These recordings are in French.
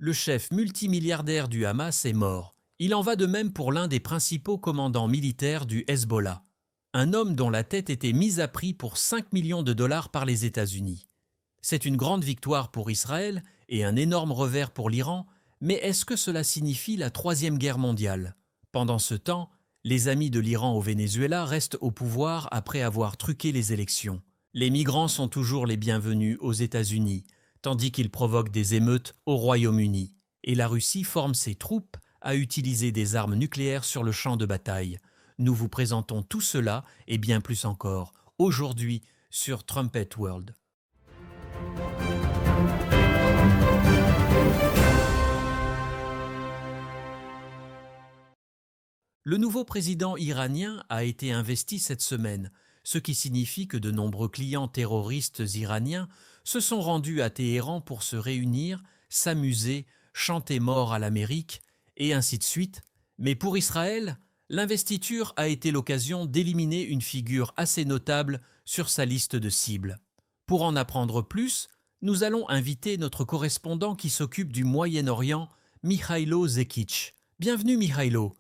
le chef multimilliardaire du Hamas est mort. Il en va de même pour l'un des principaux commandants militaires du Hezbollah. Un homme dont la tête était mise à prix pour 5 millions de dollars par les États-Unis. C'est une grande victoire pour Israël et un énorme revers pour l'Iran, mais est-ce que cela signifie la troisième guerre mondiale? Pendant ce temps, les amis de l'Iran au Venezuela restent au pouvoir après avoir truqué les élections. Les migrants sont toujours les bienvenus aux États-Unis, tandis qu'ils provoquent des émeutes au Royaume-Uni. Et la Russie forme ses troupes à utiliser des armes nucléaires sur le champ de bataille. Nous vous présentons tout cela et bien plus encore, aujourd'hui sur Trumpet World. Le nouveau président iranien a été investi cette semaine, ce qui signifie que de nombreux clients terroristes iraniens se sont rendus à Téhéran pour se réunir, s'amuser, chanter mort à l'Amérique, et ainsi de suite. Mais pour Israël, l'investiture a été l'occasion d'éliminer une figure assez notable sur sa liste de cibles. Pour en apprendre plus, nous allons inviter notre correspondant qui s'occupe du Moyen-Orient, Mikhailo Zekic. Bienvenue Mikhailo.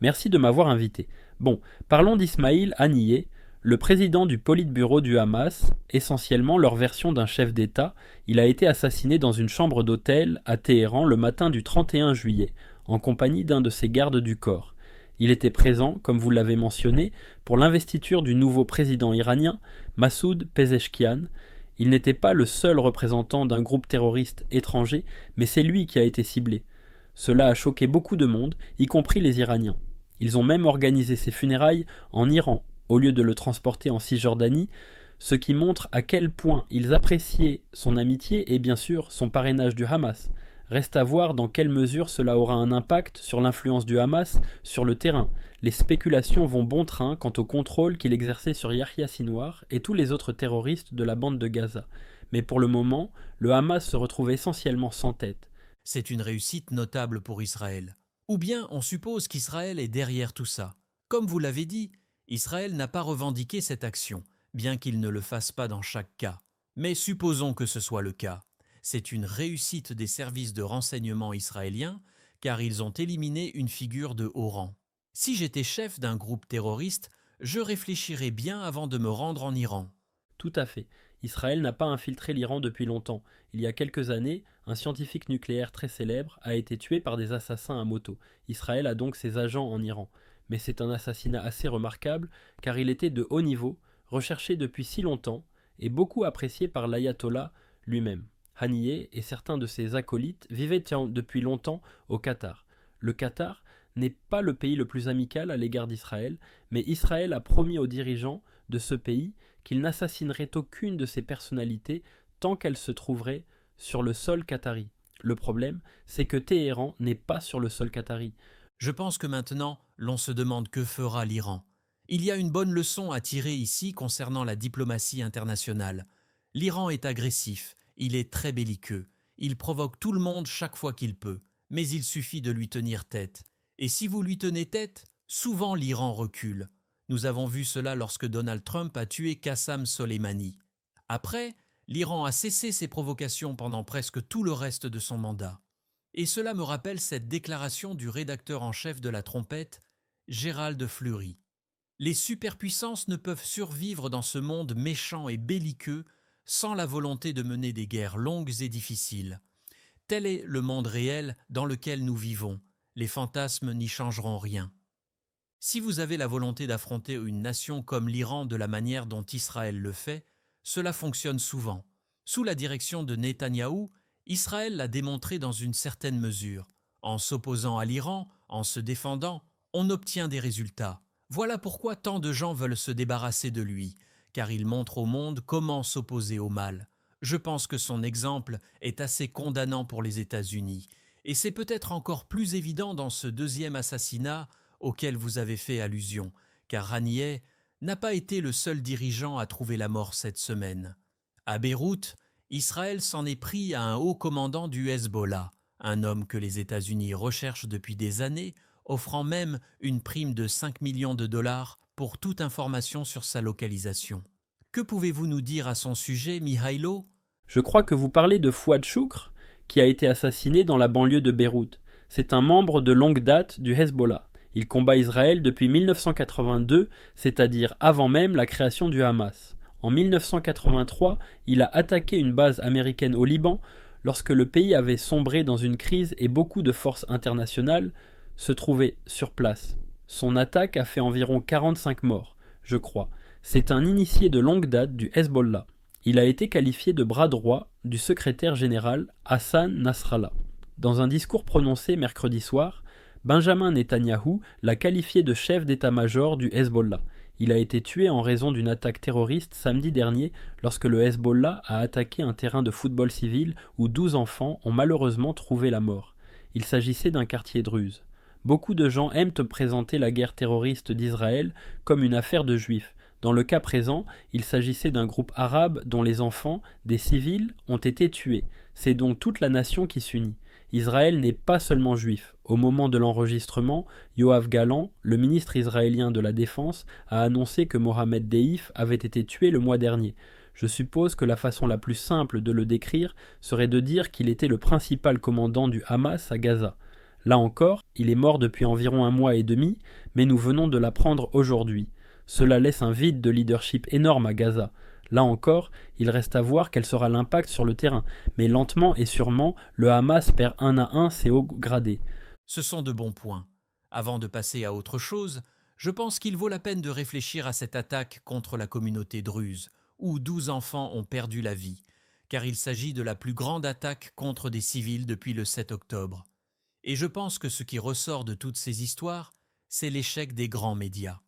Merci de m'avoir invité. Bon, parlons d'Ismail Haniyeh, le président du Politburo du Hamas, essentiellement leur version d'un chef d'État. Il a été assassiné dans une chambre d'hôtel à Téhéran le matin du 31 juillet, en compagnie d'un de ses gardes du corps. Il était présent, comme vous l'avez mentionné, pour l'investiture du nouveau président iranien, Massoud Pezeshkian. Il n'était pas le seul représentant d'un groupe terroriste étranger, mais c'est lui qui a été ciblé. Cela a choqué beaucoup de monde, y compris les Iraniens. Ils ont même organisé ses funérailles en Iran, au lieu de le transporter en Cisjordanie, ce qui montre à quel point ils appréciaient son amitié et bien sûr son parrainage du Hamas. Reste à voir dans quelle mesure cela aura un impact sur l'influence du Hamas sur le terrain. Les spéculations vont bon train quant au contrôle qu'il exerçait sur Yahya Sinwar et tous les autres terroristes de la bande de Gaza. Mais pour le moment, le Hamas se retrouve essentiellement sans tête. C'est une réussite notable pour Israël. Ou bien on suppose qu'Israël est derrière tout ça. Comme vous l'avez dit, Israël n'a pas revendiqué cette action, bien qu'il ne le fasse pas dans chaque cas. Mais supposons que ce soit le cas. C'est une réussite des services de renseignement israéliens, car ils ont éliminé une figure de haut rang. Si j'étais chef d'un groupe terroriste, je réfléchirais bien avant de me rendre en Iran. Tout à fait. Israël n'a pas infiltré l'Iran depuis longtemps. Il y a quelques années, un scientifique nucléaire très célèbre a été tué par des assassins à moto. Israël a donc ses agents en Iran. Mais c'est un assassinat assez remarquable car il était de haut niveau, recherché depuis si longtemps et beaucoup apprécié par l'ayatollah lui-même. Haniyeh et certains de ses acolytes vivaient depuis longtemps au Qatar. Le Qatar n'est pas le pays le plus amical à l'égard d'Israël, mais Israël a promis aux dirigeants de ce pays qu'il n'assassinerait aucune de ses personnalités tant qu'elle se trouverait sur le sol qatari. Le problème, c'est que Téhéran n'est pas sur le sol qatari. Je pense que maintenant, l'on se demande que fera l'Iran. Il y a une bonne leçon à tirer ici concernant la diplomatie internationale. L'Iran est agressif, il est très belliqueux, il provoque tout le monde chaque fois qu'il peut, mais il suffit de lui tenir tête. Et si vous lui tenez tête, souvent l'Iran recule. Nous avons vu cela lorsque Donald Trump a tué Qassam Soleimani. Après, l'Iran a cessé ses provocations pendant presque tout le reste de son mandat. Et cela me rappelle cette déclaration du rédacteur en chef de la Trompette, Gérald Fleury. Les superpuissances ne peuvent survivre dans ce monde méchant et belliqueux sans la volonté de mener des guerres longues et difficiles. Tel est le monde réel dans lequel nous vivons. Les fantasmes n'y changeront rien. Si vous avez la volonté d'affronter une nation comme l'Iran de la manière dont Israël le fait, cela fonctionne souvent. Sous la direction de Netanyahou, Israël l'a démontré dans une certaine mesure. En s'opposant à l'Iran, en se défendant, on obtient des résultats. Voilà pourquoi tant de gens veulent se débarrasser de lui, car il montre au monde comment s'opposer au mal. Je pense que son exemple est assez condamnant pour les États-Unis, et c'est peut-être encore plus évident dans ce deuxième assassinat auquel vous avez fait allusion, car Haniyeh n'a pas été le seul dirigeant à trouver la mort cette semaine. À Beyrouth, Israël s'en est pris à un haut commandant du Hezbollah, un homme que les États-Unis recherchent depuis des années, offrant même une prime de 5 millions de dollars pour toute information sur sa localisation. Que pouvez-vous nous dire à son sujet, Mihailo ? Je crois que vous parlez de Fouad Choukr, qui a été assassiné dans la banlieue de Beyrouth. C'est un membre de longue date du Hezbollah. Il combat Israël depuis 1982, c'est-à-dire avant même la création du Hamas. En 1983, il a attaqué une base américaine au Liban lorsque le pays avait sombré dans une crise et beaucoup de forces internationales se trouvaient sur place. Son attaque a fait environ 45 morts, je crois. C'est un initié de longue date du Hezbollah. Il a été qualifié de bras droit du secrétaire général Hassan Nasrallah. Dans un discours prononcé mercredi soir, Benjamin Netanyahou l'a qualifié de chef d'état-major du Hezbollah. Il a été tué en raison d'une attaque terroriste samedi dernier lorsque le Hezbollah a attaqué un terrain de football civil où 12 enfants ont malheureusement trouvé la mort. Il s'agissait d'un quartier druze. Beaucoup de gens aiment présenter la guerre terroriste d'Israël comme une affaire de juifs. Dans le cas présent, il s'agissait d'un groupe arabe dont les enfants, des civils, ont été tués. C'est donc toute la nation qui s'unit. Israël n'est pas seulement juif. Au moment de l'enregistrement, Yoav Gallant, le ministre israélien de la Défense, a annoncé que Mohamed Deif avait été tué le mois dernier. Je suppose que la façon la plus simple de le décrire serait de dire qu'il était le principal commandant du Hamas à Gaza. Là encore, il est mort depuis environ 1 mois et demi, mais nous venons de l'apprendre aujourd'hui. Cela laisse un vide de leadership énorme à Gaza. Là encore, il reste à voir quel sera l'impact sur le terrain, mais lentement et sûrement, le Hamas perd 1 à 1 ses hauts gradés. Ce sont de bons points. Avant de passer à autre chose, je pense qu'il vaut la peine de réfléchir à cette attaque contre la communauté druze, où 12 enfants ont perdu la vie, car il s'agit de la plus grande attaque contre des civils depuis le 7 octobre. Et je pense que ce qui ressort de toutes ces histoires, c'est l'échec des grands médias.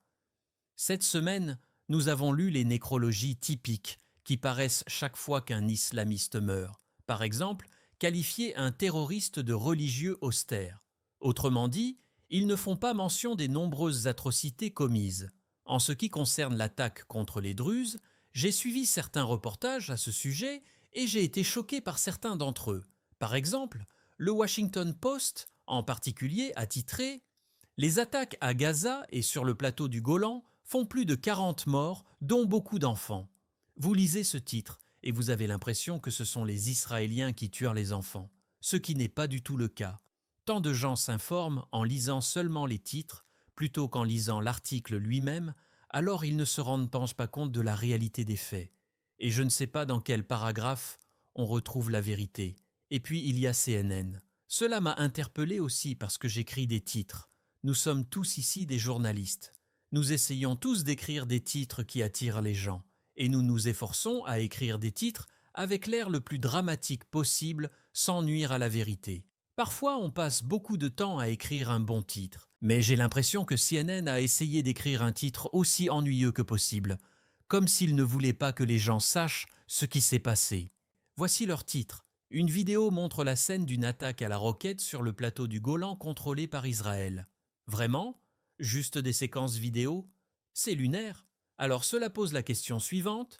Cette semaine, nous avons lu les nécrologies typiques qui paraissent chaque fois qu'un islamiste meurt. Par exemple, qualifier un terroriste de religieux austère. Autrement dit, ils ne font pas mention des nombreuses atrocités commises. En ce qui concerne l'attaque contre les Druzes, j'ai suivi certains reportages à ce sujet et j'ai été choqué par certains d'entre eux. Par exemple, le Washington Post, en particulier, a titré « Les attaques à Gaza et sur le plateau du Golan font plus de 40 morts, dont beaucoup d'enfants. » Vous lisez ce titre et vous avez l'impression que ce sont les Israéliens qui tuent les enfants, ce qui n'est pas du tout le cas. Tant de gens s'informent en lisant seulement les titres, plutôt qu'en lisant l'article lui-même, alors ils ne se rendent pas compte de la réalité des faits. Et je ne sais pas dans quel paragraphe on retrouve la vérité. Et puis il y a CNN. Cela m'a interpellé aussi parce que j'écris des titres. Nous sommes tous ici des journalistes. Nous essayons tous d'écrire des titres qui attirent les gens. Et nous nous efforçons à écrire des titres avec l'air le plus dramatique possible sans nuire à la vérité. Parfois, on passe beaucoup de temps à écrire un bon titre, mais j'ai l'impression que CNN a essayé d'écrire un titre aussi ennuyeux que possible, comme s'ils ne voulaient pas que les gens sachent ce qui s'est passé. Voici leur titre. Une vidéo montre la scène d'une attaque à la roquette sur le plateau du Golan contrôlé par Israël. Vraiment ? Juste des séquences vidéo ? C'est lunaire. Alors cela pose la question suivante.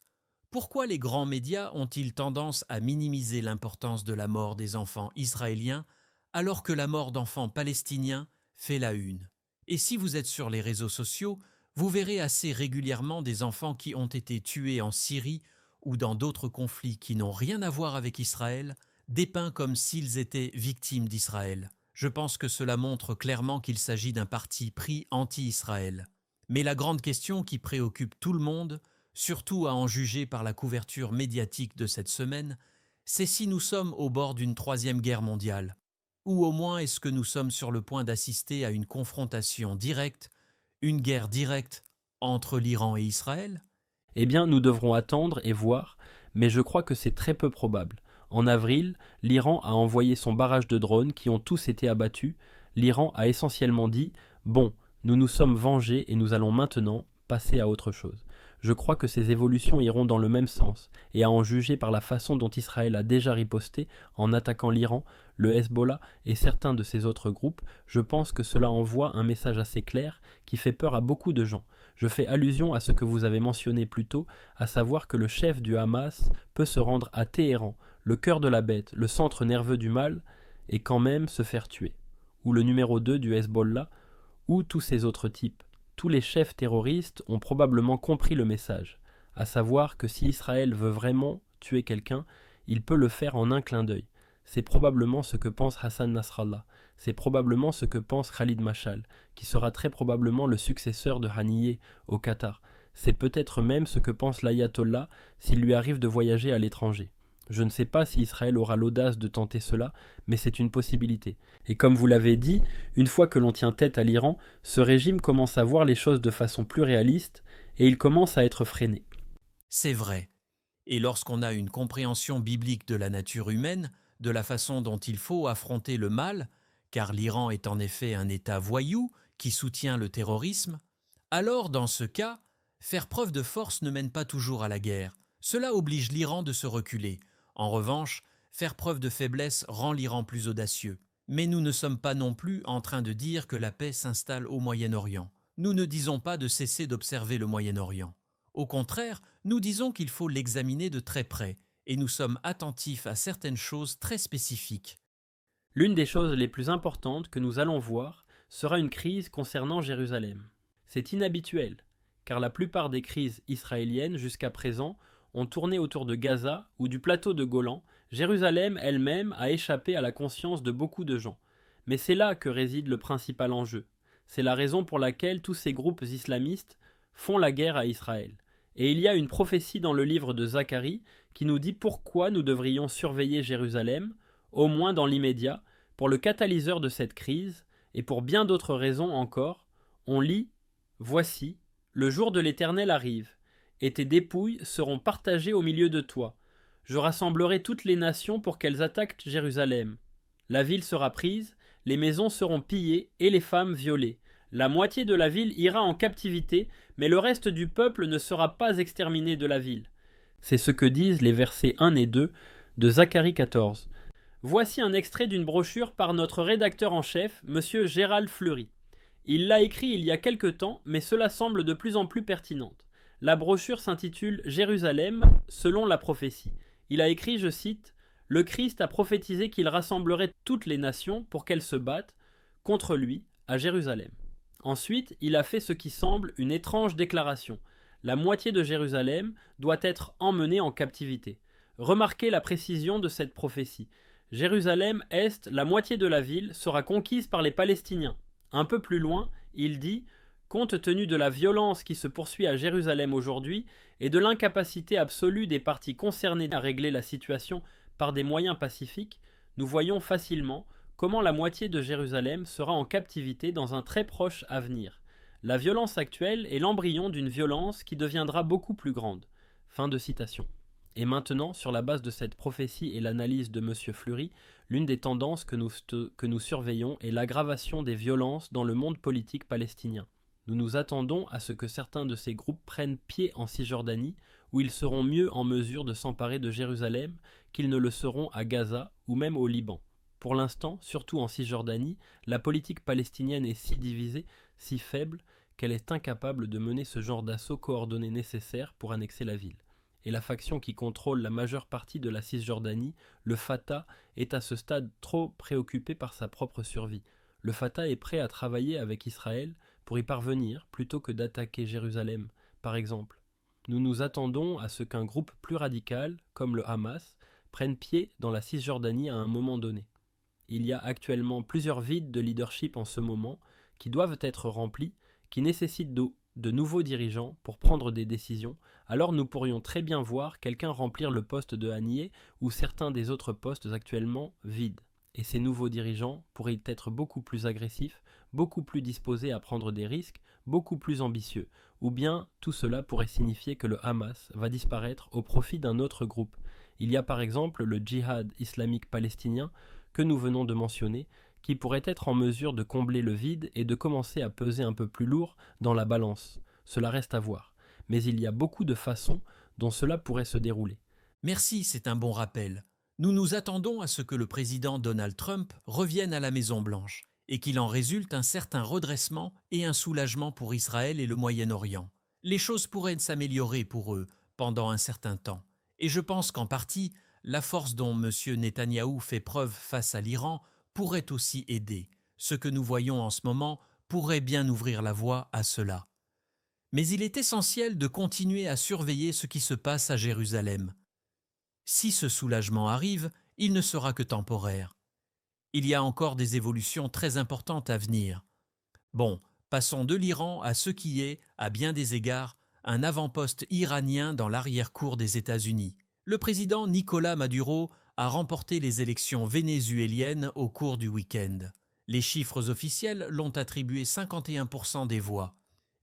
Pourquoi les grands médias ont-ils tendance à minimiser l'importance de la mort des enfants israéliens alors que la mort d'enfants palestiniens fait la une? Et si vous êtes sur les réseaux sociaux, vous verrez assez régulièrement des enfants qui ont été tués en Syrie ou dans d'autres conflits qui n'ont rien à voir avec Israël, dépeints comme s'ils étaient victimes d'Israël. Je pense que cela montre clairement qu'il s'agit d'un parti pris anti-Israël. Mais la grande question qui préoccupe tout le monde, surtout à en juger par la couverture médiatique de cette semaine, c'est si nous sommes au bord d'une 3e guerre mondiale. Ou au moins est-ce que nous sommes sur le point d'assister à une confrontation directe, une guerre directe entre l'Iran et Israël ? Eh bien, nous devrons attendre et voir, mais je crois que c'est très peu probable. En avril, l'Iran a envoyé son barrage de drones qui ont tous été abattus. L'Iran a essentiellement dit « Bon, nous nous sommes vengés et nous allons maintenant passer à autre chose ». Je crois que ces évolutions iront dans le même sens, et à en juger par la façon dont Israël a déjà riposté en attaquant l'Iran, le Hezbollah et certains de ses autres groupes, je pense que cela envoie un message assez clair qui fait peur à beaucoup de gens. Je fais allusion à ce que vous avez mentionné plus tôt, à savoir que le chef du Hamas peut se rendre à Téhéran, le cœur de la bête, le centre nerveux du mal, et quand même se faire tuer. Ou le numéro 2 du Hezbollah, ou tous ces autres types. Tous les chefs terroristes ont probablement compris le message, à savoir que si Israël veut vraiment tuer quelqu'un, il peut le faire en un clin d'œil. C'est probablement ce que pense Hassan Nasrallah. C'est probablement ce que pense Khalid Mashal, qui sera très probablement le successeur de Haniyeh au Qatar. C'est peut-être même ce que pense l'ayatollah s'il lui arrive de voyager à l'étranger. Je ne sais pas si Israël aura l'audace de tenter cela, mais c'est une possibilité. Et comme vous l'avez dit, une fois que l'on tient tête à l'Iran, ce régime commence à voir les choses de façon plus réaliste et il commence à être freiné. C'est vrai. Et lorsqu'on a une compréhension biblique de la nature humaine, de la façon dont il faut affronter le mal, car l'Iran est en effet un État voyou qui soutient le terrorisme, alors dans ce cas, faire preuve de force ne mène pas toujours à la guerre. Cela oblige l'Iran de se reculer. En revanche, faire preuve de faiblesse rend l'Iran plus audacieux. Mais nous ne sommes pas non plus en train de dire que la paix s'installe au Moyen-Orient. Nous ne disons pas de cesser d'observer le Moyen-Orient. Au contraire, nous disons qu'il faut l'examiner de très près, et nous sommes attentifs à certaines choses très spécifiques. L'une des choses les plus importantes que nous allons voir sera une crise concernant Jérusalem. C'est inhabituel, car la plupart des crises israéliennes jusqu'à présent ont tourné autour de Gaza ou du plateau de Golan. Jérusalem elle-même a échappé à la conscience de beaucoup de gens. Mais c'est là que réside le principal enjeu. C'est la raison pour laquelle tous ces groupes islamistes font la guerre à Israël. Et il y a une prophétie dans le livre de Zacharie qui nous dit pourquoi nous devrions surveiller Jérusalem, au moins dans l'immédiat, pour le catalyseur de cette crise, et pour bien d'autres raisons encore. On lit « Voici, le jour de l'Éternel arrive, et tes dépouilles seront partagées au milieu de toi. Je rassemblerai toutes les nations pour qu'elles attaquent Jérusalem. La ville sera prise, les maisons seront pillées et les femmes violées. La moitié de la ville ira en captivité, mais le reste du peuple ne sera pas exterminé de la ville. » C'est ce que disent les versets 1 et 2 de Zacharie 14. Voici un extrait d'une brochure par notre rédacteur en chef, M. Gérald Fleury. Il l'a écrit il y a quelque temps, mais cela semble de plus en plus pertinente. La brochure s'intitule Jérusalem selon la prophétie. Il a écrit, je cite, « Le Christ a prophétisé qu'il rassemblerait toutes les nations pour qu'elles se battent contre lui à Jérusalem. » Ensuite, il a fait ce qui semble une étrange déclaration. La moitié de Jérusalem doit être emmenée en captivité. Remarquez la précision de cette prophétie. Jérusalem-Est, la moitié de la ville, sera conquise par les Palestiniens. Un peu plus loin, il dit « Compte tenu de la violence qui se poursuit à Jérusalem aujourd'hui et de l'incapacité absolue des parties concernées à régler la situation par des moyens pacifiques, nous voyons facilement comment la moitié de Jérusalem sera en captivité dans un très proche avenir. La violence actuelle est l'embryon d'une violence qui deviendra beaucoup plus grande. » Fin de citation. Et maintenant, sur la base de cette prophétie et l'analyse de M. Fleury, l'une des tendances que nous surveillons est l'aggravation des violences dans le monde politique palestinien. Nous nous attendons à ce que certains de ces groupes prennent pied en Cisjordanie, où ils seront mieux en mesure de s'emparer de Jérusalem qu'ils ne le seront à Gaza ou même au Liban. Pour l'instant, surtout en Cisjordanie, la politique palestinienne est si divisée, si faible, qu'elle est incapable de mener ce genre d'assaut coordonné nécessaire pour annexer la ville. Et la faction qui contrôle la majeure partie de la Cisjordanie, le Fatah, est à ce stade trop préoccupé par sa propre survie. Le Fatah est prêt à travailler avec Israël pour y parvenir plutôt que d'attaquer Jérusalem, par exemple. Nous nous attendons à ce qu'un groupe plus radical, comme le Hamas, prenne pied dans la Cisjordanie à un moment donné. Il y a actuellement plusieurs vides de leadership en ce moment qui doivent être remplis, qui nécessitent de nouveaux dirigeants pour prendre des décisions. Alors nous pourrions très bien voir quelqu'un remplir le poste de Haniyeh ou certains des autres postes actuellement vides. Et ces nouveaux dirigeants pourraient être beaucoup plus agressifs, beaucoup plus disposés à prendre des risques, beaucoup plus ambitieux. Ou bien tout cela pourrait signifier que le Hamas va disparaître au profit d'un autre groupe. Il y a par exemple le djihad islamique palestinien que nous venons de mentionner, qui pourrait être en mesure de combler le vide et de commencer à peser un peu plus lourd dans la balance. Cela reste à voir. Mais il y a beaucoup de façons dont cela pourrait se dérouler. Merci, c'est un bon rappel. Nous nous attendons à ce que le président Donald Trump revienne à la Maison-Blanche et qu'il en résulte un certain redressement et un soulagement pour Israël et le Moyen-Orient. Les choses pourraient s'améliorer pour eux pendant un certain temps. Et je pense qu'en partie, la force dont M. Netanyahou fait preuve face à l'Iran pourrait aussi aider. Ce que nous voyons en ce moment pourrait bien ouvrir la voie à cela. Mais il est essentiel de continuer à surveiller ce qui se passe à Jérusalem. Si ce soulagement arrive, il ne sera que temporaire. Il y a encore des évolutions très importantes à venir. Bon, passons de l'Iran à ce qui est, à bien des égards, un avant-poste iranien dans l'arrière-cour des États-Unis. Le président Nicolás Maduro a remporté les élections vénézuéliennes au cours du week-end. Les chiffres officiels l'ont attribué 51% des voix.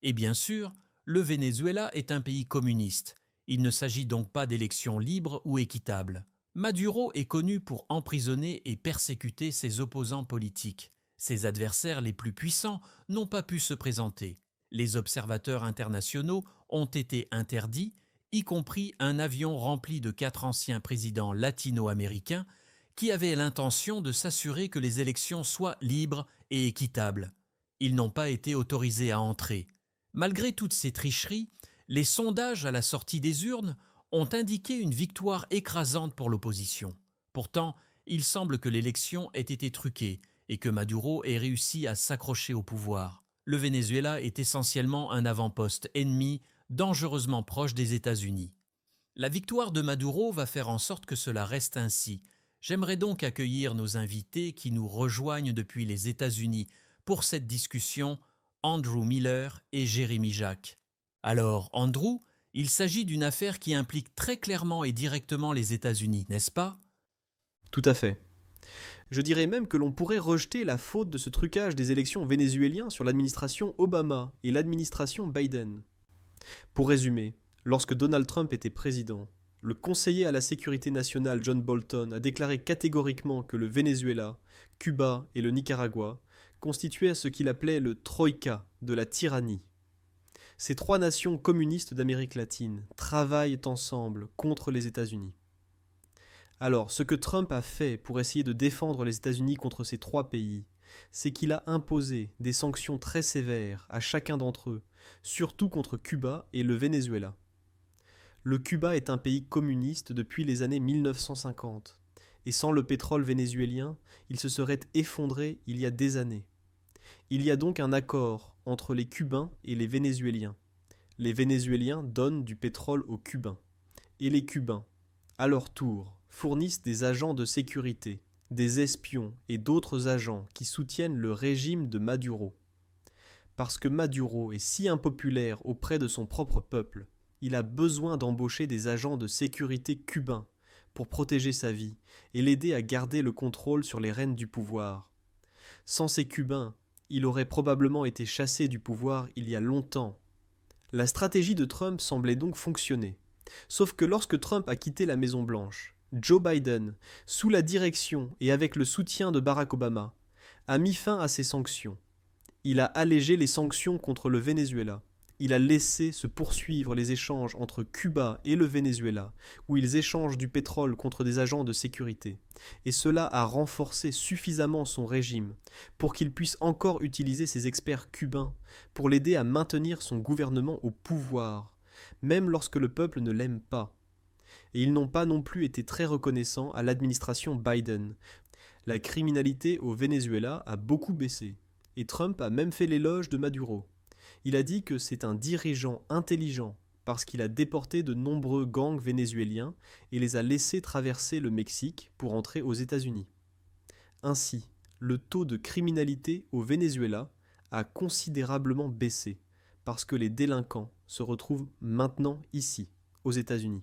Et bien sûr, le Venezuela est un pays communiste. Il ne s'agit donc pas d'élections libres ou équitables. Maduro est connu pour emprisonner et persécuter ses opposants politiques. Ses adversaires les plus puissants n'ont pas pu se présenter. Les observateurs internationaux ont été interdits, y compris un avion rempli de 4 anciens présidents latino-américains qui avaient l'intention de s'assurer que les élections soient libres et équitables. Ils n'ont pas été autorisés à entrer. Malgré toutes ces tricheries, les sondages à la sortie des urnes ont indiqué une victoire écrasante pour l'opposition. Pourtant, il semble que l'élection ait été truquée et que Maduro ait réussi à s'accrocher au pouvoir. Le Venezuela est essentiellement un avant-poste ennemi dangereusement proche des États-Unis. La victoire de Maduro va faire en sorte que cela reste ainsi. J'aimerais donc accueillir nos invités qui nous rejoignent depuis les États-Unis pour cette discussion, Andrew Miller et Jérémy Jacques. Alors, Andrew, il s'agit d'une affaire qui implique très clairement et directement les États-Unis, n'est-ce pas? Tout à fait. Je dirais même que l'on pourrait rejeter la faute de ce trucage des élections vénézuéliens sur l'administration Obama et l'administration Biden. Pour résumer, lorsque Donald Trump était président, le conseiller à la sécurité nationale John Bolton a déclaré catégoriquement que le Venezuela, Cuba et le Nicaragua constituaient ce qu'il appelait le troïka de la tyrannie. Ces 3 nations communistes d'Amérique latine travaillent ensemble contre les États-Unis. Alors, ce que Trump a fait pour essayer de défendre les États-Unis contre ces 3 pays, c'est qu'il a imposé des sanctions très sévères à chacun d'entre eux, surtout contre Cuba et le Venezuela. Le Cuba est un pays communiste depuis les années 1950, et sans le pétrole vénézuélien, il se serait effondré il y a des années. Il y a donc un accord entre les Cubains et les Vénézuéliens. Les Vénézuéliens donnent du pétrole aux Cubains, et les Cubains, à leur tour, fournissent des agents de sécurité, des espions et d'autres agents qui soutiennent le régime de Maduro. Parce que Maduro est si impopulaire auprès de son propre peuple, il a besoin d'embaucher des agents de sécurité cubains pour protéger sa vie et l'aider à garder le contrôle sur les rênes du pouvoir. Sans ces Cubains, il aurait probablement été chassé du pouvoir il y a longtemps. La stratégie de Trump semblait donc fonctionner. Sauf que lorsque Trump a quitté la Maison-Blanche, Joe Biden, sous la direction et avec le soutien de Barack Obama, a mis fin à ces sanctions. Il a allégé les sanctions contre le Venezuela. Il a laissé se poursuivre les échanges entre Cuba et le Venezuela, où ils échangent du pétrole contre des agents de sécurité. Et cela a renforcé suffisamment son régime pour qu'il puisse encore utiliser ses experts cubains pour l'aider à maintenir son gouvernement au pouvoir, même lorsque le peuple ne l'aime pas. Et ils n'ont pas non plus été très reconnaissants à l'administration Biden. La criminalité au Venezuela a beaucoup baissé, et Trump a même fait l'éloge de Maduro. Il a dit que c'est un dirigeant intelligent parce qu'il a déporté de nombreux gangs vénézuéliens et les a laissés traverser le Mexique pour entrer aux États-Unis. Ainsi, le taux de criminalité au Venezuela a considérablement baissé parce que les délinquants se retrouvent maintenant ici, aux États-Unis.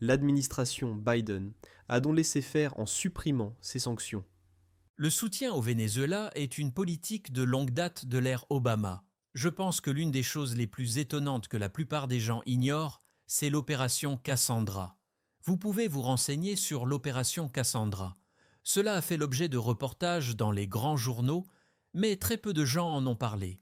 L'administration Biden a donc laissé faire en supprimant ces sanctions. Le soutien au Venezuela est une politique de longue date de l'ère Obama. Je pense que l'une des choses les plus étonnantes que la plupart des gens ignorent, c'est l'opération Cassandra. Vous pouvez vous renseigner sur l'opération Cassandra. Cela a fait l'objet de reportages dans les grands journaux, mais très peu de gens en ont parlé.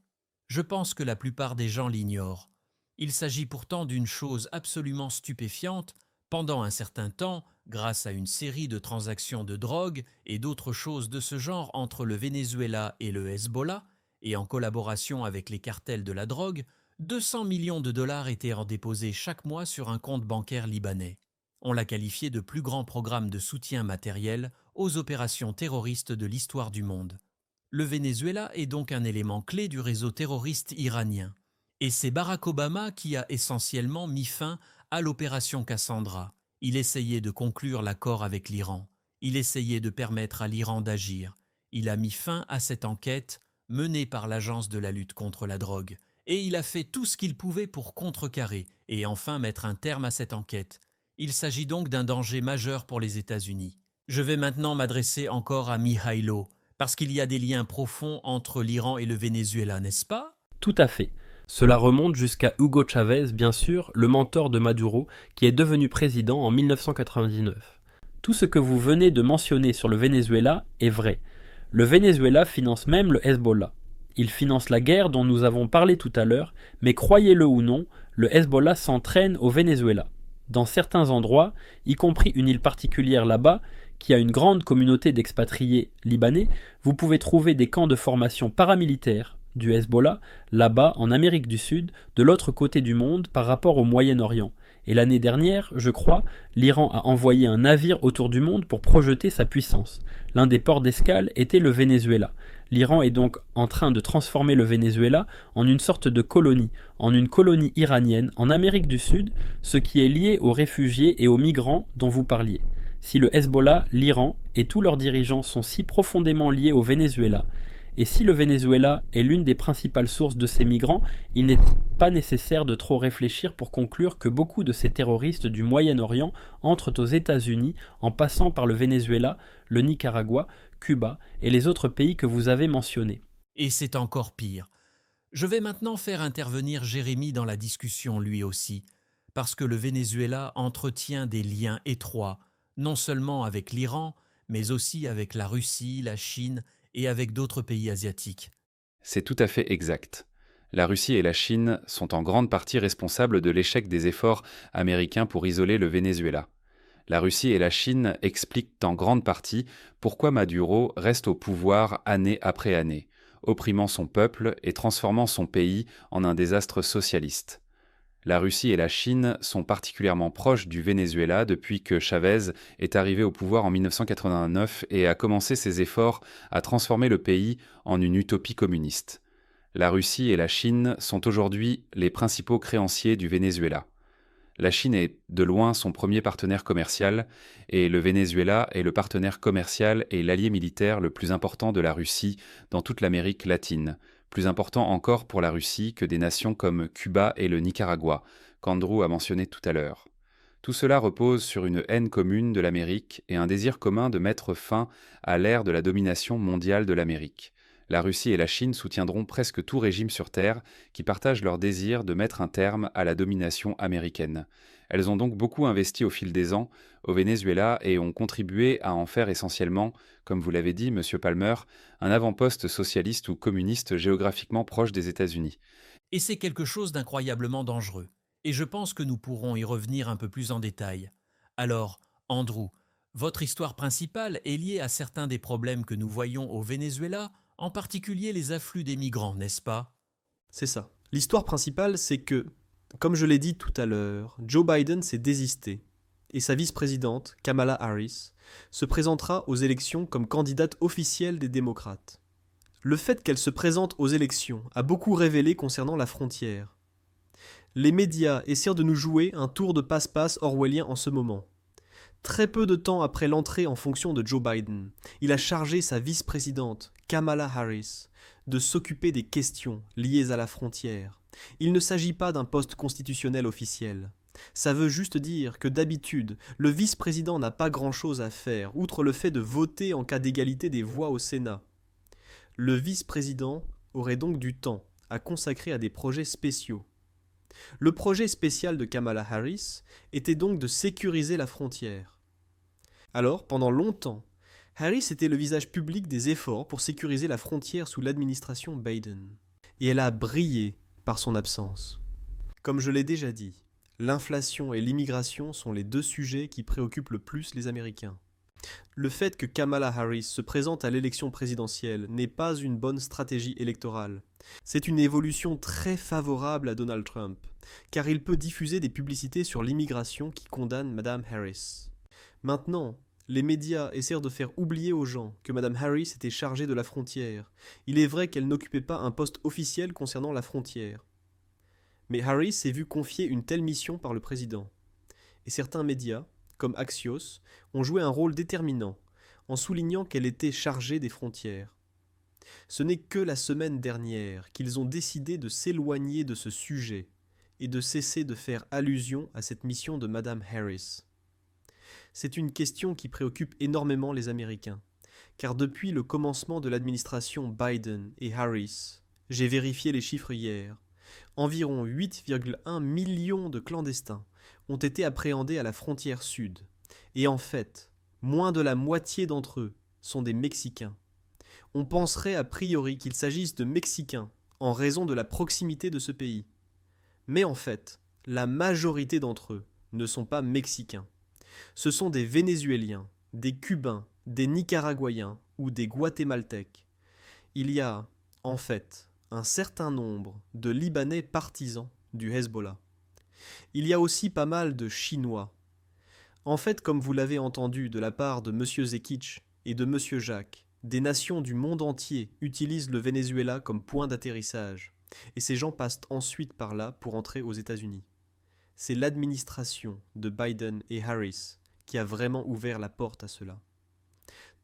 Je pense que la plupart des gens l'ignorent. Il s'agit pourtant d'une chose absolument stupéfiante. Pendant un certain temps, grâce à une série de transactions de drogue et d'autres choses de ce genre entre le Venezuela et le Hezbollah, et en collaboration avec les cartels de la drogue, 200 millions de dollars étaient déposés chaque mois sur un compte bancaire libanais. On l'a qualifié de plus grand programme de soutien matériel aux opérations terroristes de l'histoire du monde. Le Venezuela est donc un élément clé du réseau terroriste iranien. Et c'est Barack Obama qui a essentiellement mis fin à l'opération Cassandra. Il essayait de conclure l'accord avec l'Iran. Il essayait de permettre à l'Iran d'agir. Il a mis fin à cette enquête menée par l'Agence de la lutte contre la drogue. Et il a fait tout ce qu'il pouvait pour contrecarrer et enfin mettre un terme à cette enquête. Il s'agit donc d'un danger majeur pour les États-Unis. Je vais maintenant m'adresser encore à Mihailo, parce qu'il y a des liens profonds entre l'Iran et le Venezuela, n'est-ce pas? Tout à fait. Cela remonte jusqu'à Hugo Chavez, bien sûr, le mentor de Maduro, qui est devenu président en 1999. Tout ce que vous venez de mentionner sur le Venezuela est vrai. Le Venezuela finance même le Hezbollah. Il finance la guerre dont nous avons parlé tout à l'heure, mais croyez-le ou non, le Hezbollah s'entraîne au Venezuela. Dans certains endroits, y compris une île particulière là-bas, qui a une grande communauté d'expatriés libanais, vous pouvez trouver des camps de formation paramilitaire du Hezbollah, là-bas en Amérique du Sud, de l'autre côté du monde par rapport au Moyen-Orient. Et l'année dernière, je crois, l'Iran a envoyé un navire autour du monde pour projeter sa puissance. L'un des ports d'escale était le Venezuela. L'Iran est donc en train de transformer le Venezuela en une sorte de colonie, en une colonie iranienne en Amérique du Sud, ce qui est lié aux réfugiés et aux migrants dont vous parliez. Si le Hezbollah, l'Iran et tous leurs dirigeants sont si profondément liés au Venezuela, et si le Venezuela est l'une des principales sources de ces migrants, il n'est pas nécessaire de trop réfléchir pour conclure que beaucoup de ces terroristes du Moyen-Orient entrent aux États-Unis en passant par le Venezuela, le Nicaragua, Cuba et les autres pays que vous avez mentionnés. Et c'est encore pire. Je vais maintenant faire intervenir Jérémy dans la discussion lui aussi, parce que le Venezuela entretient des liens étroits, non seulement avec l'Iran, mais aussi avec la Russie, la Chine et avec d'autres pays asiatiques. C'est tout à fait exact. La Russie et la Chine sont en grande partie responsables de l'échec des efforts américains pour isoler le Venezuela. La Russie et la Chine expliquent en grande partie pourquoi Maduro reste au pouvoir année après année, opprimant son peuple et transformant son pays en un désastre socialiste. La Russie et la Chine sont particulièrement proches du Venezuela depuis que Chavez est arrivé au pouvoir en 1989 et a commencé ses efforts à transformer le pays en une utopie communiste. La Russie et la Chine sont aujourd'hui les principaux créanciers du Venezuela. La Chine est de loin son premier partenaire commercial et le Venezuela est le partenaire commercial et l'allié militaire le plus important de la Russie dans toute l'Amérique latine, plus important encore pour la Russie que des nations comme Cuba et le Nicaragua, qu'Andrew a mentionné tout à l'heure. Tout cela repose sur une haine commune de l'Amérique et un désir commun de mettre fin à l'ère de la domination mondiale de l'Amérique. La Russie et la Chine soutiendront presque tout régime sur Terre qui partage leur désir de mettre un terme à la domination américaine. Elles ont donc beaucoup investi au fil des ans au Venezuela et ont contribué à en faire essentiellement, comme vous l'avez dit, Monsieur Palmer, un avant-poste socialiste ou communiste géographiquement proche des États-Unis. Et c'est quelque chose d'incroyablement dangereux. Et je pense que nous pourrons y revenir un peu plus en détail. Alors, Andrew, votre histoire principale est liée à certains des problèmes que nous voyons au Venezuela, en particulier les afflux des migrants, n'est-ce pas? C'est ça. L'histoire principale, c'est que, comme je l'ai dit tout à l'heure, Joe Biden s'est désisté et sa vice-présidente, Kamala Harris, se présentera aux élections comme candidate officielle des démocrates. Le fait qu'elle se présente aux élections a beaucoup révélé concernant la frontière. Les médias essaient de nous jouer un tour de passe-passe orwellien en ce moment. Très peu de temps après l'entrée en fonction de Joe Biden, il a chargé sa vice-présidente, Kamala Harris, de s'occuper des questions liées à la frontière. Il ne s'agit pas d'un poste constitutionnel officiel. Ça veut juste dire que d'habitude, le vice-président n'a pas grand-chose à faire, outre le fait de voter en cas d'égalité des voix au Sénat. Le vice-président aurait donc du temps à consacrer à des projets spéciaux. Le projet spécial de Kamala Harris était donc de sécuriser la frontière. Alors, pendant longtemps, Harris était le visage public des efforts pour sécuriser la frontière sous l'administration Biden. Et elle a brillé par son absence. Comme je l'ai déjà dit, l'inflation et l'immigration sont les deux sujets qui préoccupent le plus les Américains. Le fait que Kamala Harris se présente à l'élection présidentielle n'est pas une bonne stratégie électorale. C'est une évolution très favorable à Donald Trump, car il peut diffuser des publicités sur l'immigration qui condamnent Mme Harris. Maintenant, les médias essaient de faire oublier aux gens que Mme Harris était chargée de la frontière. Il est vrai qu'elle n'occupait pas un poste officiel concernant la frontière. Mais Harris s'est vu confier une telle mission par le président. Et certains médias, comme Axios, ont joué un rôle déterminant en soulignant qu'elle était chargée des frontières. Ce n'est que la semaine dernière qu'ils ont décidé de s'éloigner de ce sujet et de cesser de faire allusion à cette mission de Madame Harris. C'est une question qui préoccupe énormément les Américains, car depuis le commencement de l'administration Biden et Harris, j'ai vérifié les chiffres hier, environ 8,1 millions de clandestins ont été appréhendés à la frontière sud, et en fait, moins de la moitié d'entre eux sont des Mexicains. On penserait a priori qu'il s'agisse de Mexicains en raison de la proximité de ce pays. Mais en fait, la majorité d'entre eux ne sont pas Mexicains. Ce sont des Vénézuéliens, des Cubains, des Nicaraguayens ou des Guatémaltèques. Il y a, en fait, un certain nombre de Libanais partisans du Hezbollah. Il y a aussi pas mal de Chinois. En fait, comme vous l'avez entendu de la part de M. Zekich et de M. Jacques, des nations du monde entier utilisent le Venezuela comme point d'atterrissage, et ces gens passent ensuite par là pour entrer aux États-Unis. C'est l'administration de Biden et Harris qui a vraiment ouvert la porte à cela.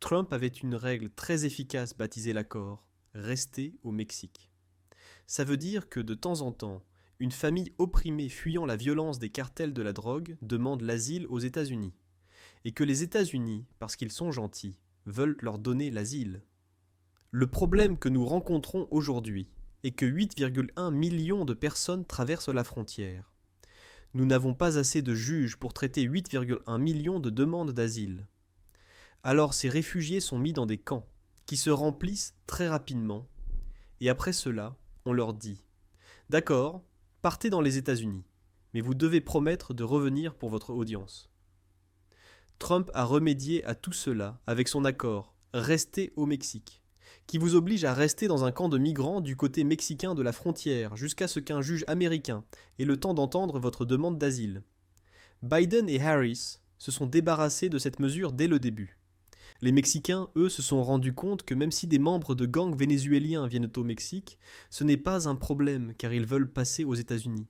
Trump avait une règle très efficace baptisée l'accord « Rester au Mexique ». Ça veut dire que de temps en temps, une famille opprimée fuyant la violence des cartels de la drogue demande l'asile aux États-Unis, et que les États-Unis, parce qu'ils sont gentils, veulent leur donner l'asile. Le problème que nous rencontrons aujourd'hui est que 8,1 millions de personnes traversent la frontière. Nous n'avons pas assez de juges pour traiter 8,1 millions de demandes d'asile. Alors ces réfugiés sont mis dans des camps, qui se remplissent très rapidement, et après cela, on leur dit « D'accord, partez dans les États-Unis, mais vous devez promettre de revenir pour votre audience. » Trump a remédié à tout cela avec son accord « Restez au Mexique », qui vous oblige à rester dans un camp de migrants du côté mexicain de la frontière jusqu'à ce qu'un juge américain ait le temps d'entendre votre demande d'asile. Biden et Harris se sont débarrassés de cette mesure dès le début. Les Mexicains, eux, se sont rendus compte que même si des membres de gangs vénézuéliens viennent au Mexique, ce n'est pas un problème car ils veulent passer aux États-Unis.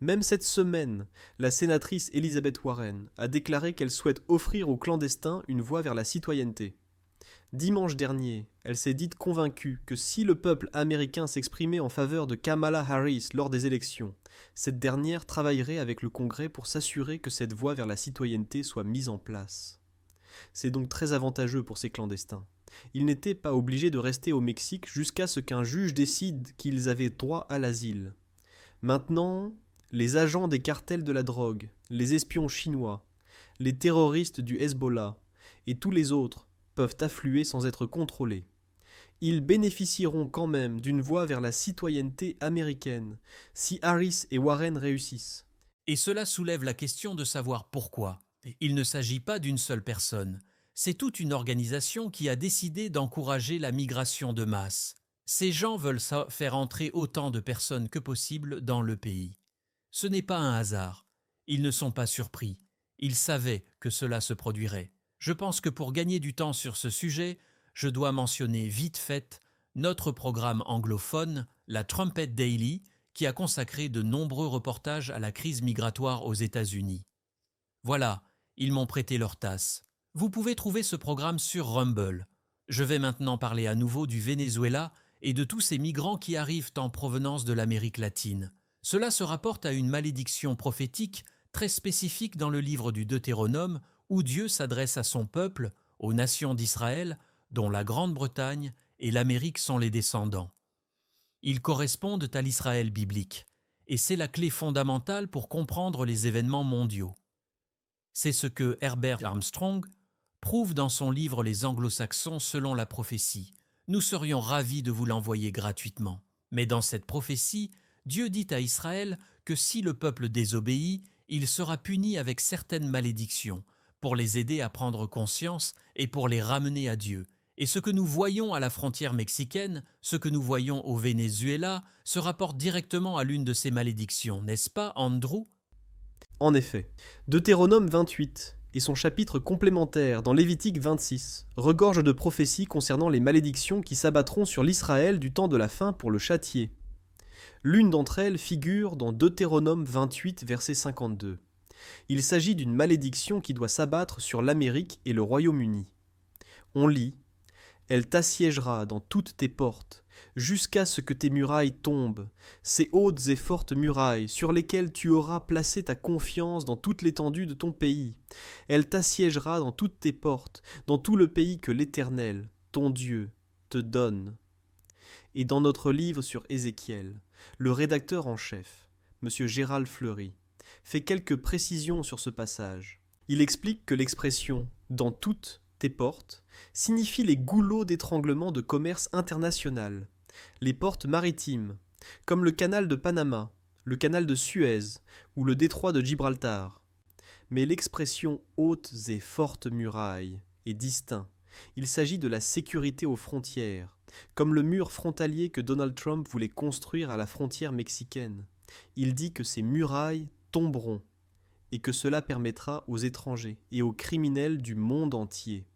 Même cette semaine, la sénatrice Elizabeth Warren a déclaré qu'elle souhaite offrir aux clandestins une voie vers la citoyenneté. Dimanche dernier, elle s'est dite convaincue que si le peuple américain s'exprimait en faveur de Kamala Harris lors des élections, cette dernière travaillerait avec le Congrès pour s'assurer que cette voie vers la citoyenneté soit mise en place. C'est donc très avantageux pour ces clandestins. Ils n'étaient pas obligés de rester au Mexique jusqu'à ce qu'un juge décide qu'ils avaient droit à l'asile. Maintenant, les agents des cartels de la drogue, les espions chinois, les terroristes du Hezbollah et tous les autres peuvent affluer sans être contrôlés. Ils bénéficieront quand même d'une voie vers la citoyenneté américaine si Harris et Warren réussissent. Et cela soulève la question de savoir pourquoi. Il ne s'agit pas d'une seule personne. C'est toute une organisation qui a décidé d'encourager la migration de masse. Ces gens veulent faire entrer autant de personnes que possible dans le pays. Ce n'est pas un hasard. Ils ne sont pas surpris. Ils savaient que cela se produirait. Je pense que pour gagner du temps sur ce sujet, je dois mentionner vite fait notre programme anglophone, la Trumpet Daily, qui a consacré de nombreux reportages à la crise migratoire aux États-Unis. Voilà, ils m'ont prêté leur tasse. Vous pouvez trouver ce programme sur Rumble. Je vais maintenant parler à nouveau du Venezuela et de tous ces migrants qui arrivent en provenance de l'Amérique latine. Cela se rapporte à une malédiction prophétique très spécifique dans le livre du Deutéronome où Dieu s'adresse à son peuple, aux nations d'Israël, dont la Grande-Bretagne et l'Amérique sont les descendants. Ils correspondent à l'Israël biblique, et c'est la clé fondamentale pour comprendre les événements mondiaux. C'est ce que Herbert Armstrong prouve dans son livre Les Anglo-Saxons selon la prophétie. Nous serions ravis de vous l'envoyer gratuitement. Mais dans cette prophétie, Dieu dit à Israël que si le peuple désobéit, il sera puni avec certaines malédictions, pour les aider à prendre conscience et pour les ramener à Dieu. Et ce que nous voyons à la frontière mexicaine, ce que nous voyons au Venezuela, se rapporte directement à l'une de ces malédictions, n'est-ce pas, Andrew ? En effet, Deutéronome 28 et son chapitre complémentaire dans Lévitique 26 regorge de prophéties concernant les malédictions qui s'abattront sur l'Israël du temps de la fin pour le châtier. L'une d'entre elles figure dans Deutéronome 28, verset 52. Il s'agit d'une malédiction qui doit s'abattre sur l'Amérique et le Royaume-Uni. On lit « Elle t'assiégera dans toutes tes portes, jusqu'à ce que tes murailles tombent, ces hautes et fortes murailles sur lesquelles tu auras placé ta confiance dans toute l'étendue de ton pays. Elle t'assiégera dans toutes tes portes, dans tout le pays que l'Éternel, ton Dieu, te donne. » Et dans notre livre sur Ézéchiel, le rédacteur en chef, M. Gérald Fleury, fait quelques précisions sur ce passage. Il explique que l'expression « dans toutes tes portes » signifie les goulots d'étranglement de commerce international, les portes maritimes, comme le canal de Panama, le canal de Suez ou le détroit de Gibraltar. Mais l'expression « hautes et fortes murailles » est distinct. Il s'agit de la sécurité aux frontières, comme le mur frontalier que Donald Trump voulait construire à la frontière mexicaine. Il dit que ces murailles tomberont et que cela permettra aux étrangers et aux criminels du monde entier,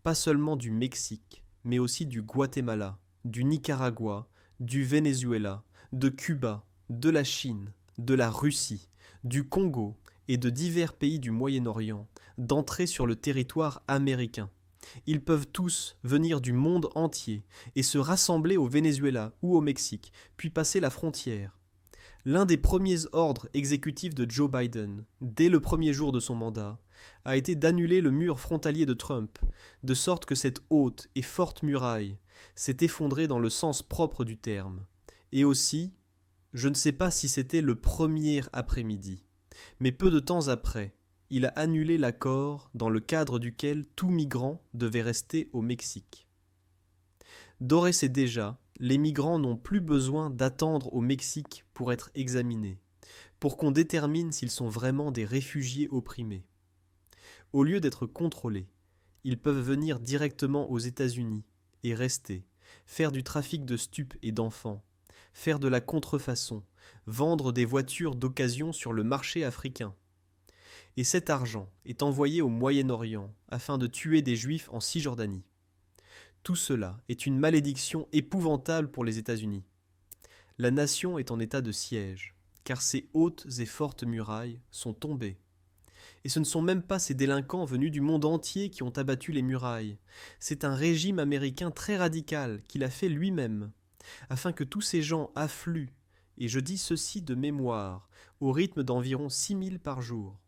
pas seulement du Mexique, mais aussi du Guatemala, du Nicaragua, du Venezuela, de Cuba, de la Chine, de la Russie, du Congo et de divers pays du Moyen-Orient, d'entrer sur le territoire américain. Ils peuvent tous venir du monde entier et se rassembler au Venezuela ou au Mexique, puis passer la frontière. L'un des premiers ordres exécutifs de Joe Biden, dès le premier jour de son mandat, a été d'annuler le mur frontalier de Trump, de sorte que cette haute et forte muraille s'est effondrée dans le sens propre du terme. Et aussi, je ne sais pas si c'était le premier après-midi, mais peu de temps après, il a annulé l'accord dans le cadre duquel tout migrant devait rester au Mexique. D'ores et déjà, les migrants n'ont plus besoin d'attendre au Mexique pour être examinés, pour qu'on détermine s'ils sont vraiment des réfugiés opprimés. Au lieu d'être contrôlés, ils peuvent venir directement aux États-Unis et rester, faire du trafic de stupes et d'enfants, faire de la contrefaçon, vendre des voitures d'occasion sur le marché africain. Et cet argent est envoyé au Moyen-Orient afin de tuer des Juifs en Cisjordanie. Tout cela est une malédiction épouvantable pour les États-Unis. La nation est en état de siège, car ces hautes et fortes murailles sont tombées. Et ce ne sont même pas ces délinquants venus du monde entier qui ont abattu les murailles. C'est un régime américain très radical qui l'a fait lui-même, afin que tous ces gens affluent, et je dis ceci de mémoire, au rythme d'environ 6000 par jour.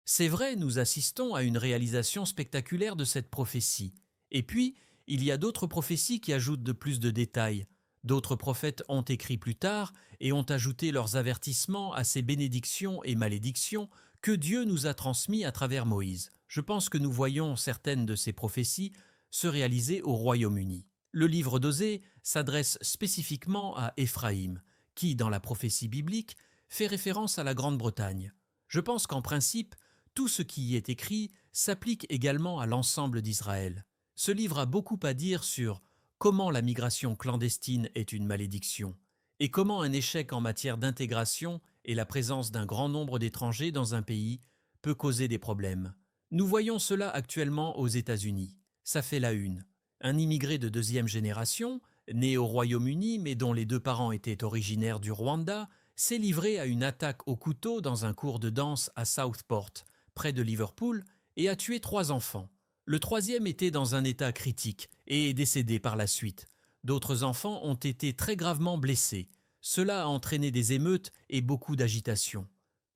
C'est vrai, nous assistons à une réalisation spectaculaire de cette prophétie. Et puis, il y a d'autres prophéties qui ajoutent de plus de détails. D'autres prophètes ont écrit plus tard et ont ajouté leurs avertissements à ces bénédictions et malédictions que Dieu nous a transmis à travers Moïse. Je pense que nous voyons certaines de ces prophéties se réaliser au Royaume-Uni. Le livre d'Osée s'adresse spécifiquement à Éphraïm, qui, dans la prophétie biblique, fait référence à la Grande-Bretagne. Je pense qu'en principe, tout ce qui y est écrit s'applique également à l'ensemble d'Israël. Ce livre a beaucoup à dire sur comment la migration clandestine est une malédiction et comment un échec en matière d'intégration et la présence d'un grand nombre d'étrangers dans un pays peut causer des problèmes. Nous voyons cela actuellement aux États-Unis. Ça fait la une. Un immigré de deuxième génération, né au Royaume-Uni mais dont les deux parents étaient originaires du Rwanda, s'est livré à une attaque au couteau dans un cours de danse à Southport, près de Liverpool, et a tué 3 enfants. Le troisième était dans un état critique et est décédé par la suite. D'autres enfants ont été très gravement blessés. Cela a entraîné des émeutes et beaucoup d'agitation.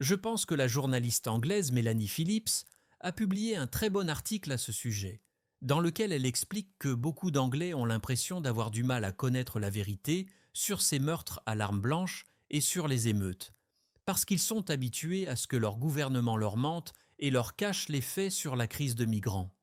Je pense que la journaliste anglaise Melanie Phillips a publié un très bon article à ce sujet, dans lequel elle explique que beaucoup d'Anglais ont l'impression d'avoir du mal à connaître la vérité sur ces meurtres à l'arme blanche et sur les émeutes, parce qu'ils sont habitués à ce que leur gouvernement leur mente et leur cache les faits sur la crise de migrants.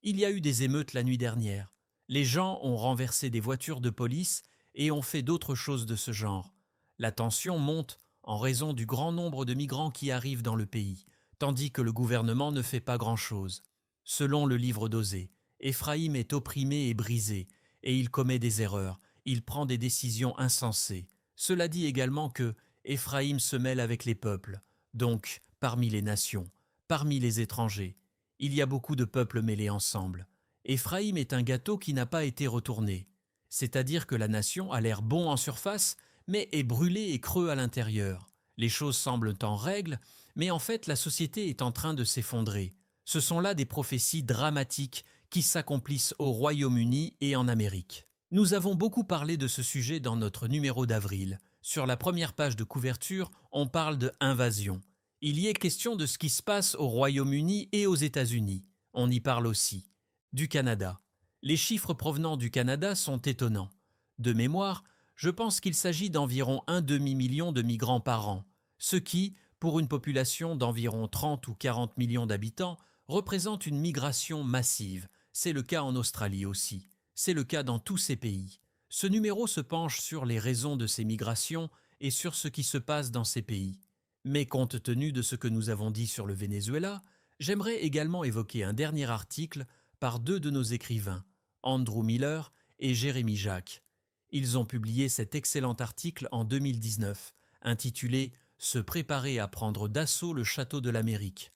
Il y a eu des émeutes la nuit dernière. Les gens ont renversé des voitures de police et ont fait d'autres choses de ce genre. La tension monte en raison du grand nombre de migrants qui arrivent dans le pays, tandis que le gouvernement ne fait pas grand-chose. Selon le livre d'Osée, Éphraïm est opprimé et brisé, et il commet des erreurs, il prend des décisions insensées. Cela dit également que Éphraïm se mêle avec les peuples, donc parmi les nations, parmi les étrangers. Il y a beaucoup de peuples mêlés ensemble. Éphraïm est un gâteau qui n'a pas été retourné, c'est-à-dire que la nation a l'air bon en surface, mais est brûlée et creux à l'intérieur. Les choses semblent en règle, mais en fait la société est en train de s'effondrer. Ce sont là des prophéties dramatiques qui s'accomplissent au Royaume-Uni et en Amérique. Nous avons beaucoup parlé de ce sujet dans notre numéro d'avril. Sur la première page de couverture, on parle de invasion. Il y est question de ce qui se passe au Royaume-Uni et aux États-Unis. On y parle aussi. Du Canada. Les chiffres provenant du Canada sont étonnants. De mémoire, je pense qu'il s'agit d'environ un demi-million de migrants par an, ce qui, pour une population d'environ 30 ou 40 millions d'habitants, représente une migration massive. C'est le cas en Australie aussi. C'est le cas dans tous ces pays. Ce numéro se penche sur les raisons de ces migrations et sur ce qui se passe dans ces pays. Mais compte tenu de ce que nous avons dit sur le Venezuela, j'aimerais également évoquer un dernier article par deux de nos écrivains, Andrew Miller et Jérémy Jacques. Ils ont publié cet excellent article en 2019, intitulé « Se préparer à prendre d'assaut le château de l'Amérique ».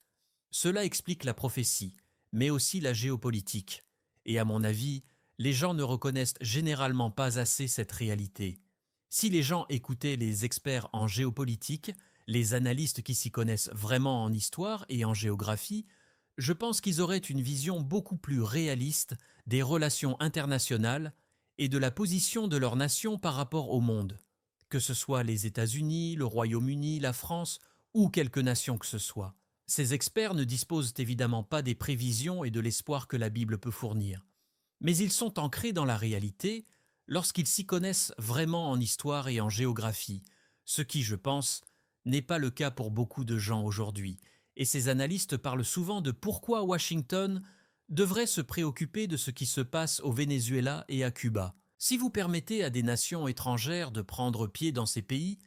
Cela explique la prophétie, mais aussi la géopolitique. Et à mon avis, les gens ne reconnaissent généralement pas assez cette réalité. Si les gens écoutaient les experts en géopolitique, les analystes qui s'y connaissent vraiment en histoire et en géographie, je pense qu'ils auraient une vision beaucoup plus réaliste des relations internationales et de la position de leur nation par rapport au monde, que ce soit les États-Unis, le Royaume-Uni, la France ou quelque nation que ce soit. Ces experts ne disposent évidemment pas des prévisions et de l'espoir que la Bible peut fournir, mais ils sont ancrés dans la réalité lorsqu'ils s'y connaissent vraiment en histoire et en géographie, ce qui, je pense, n'est pas le cas pour beaucoup de gens aujourd'hui. Et ces analystes parlent souvent de pourquoi Washington devrait se préoccuper de ce qui se passe au Venezuela et à Cuba. Si vous permettez à des nations étrangères de prendre pied dans ces pays,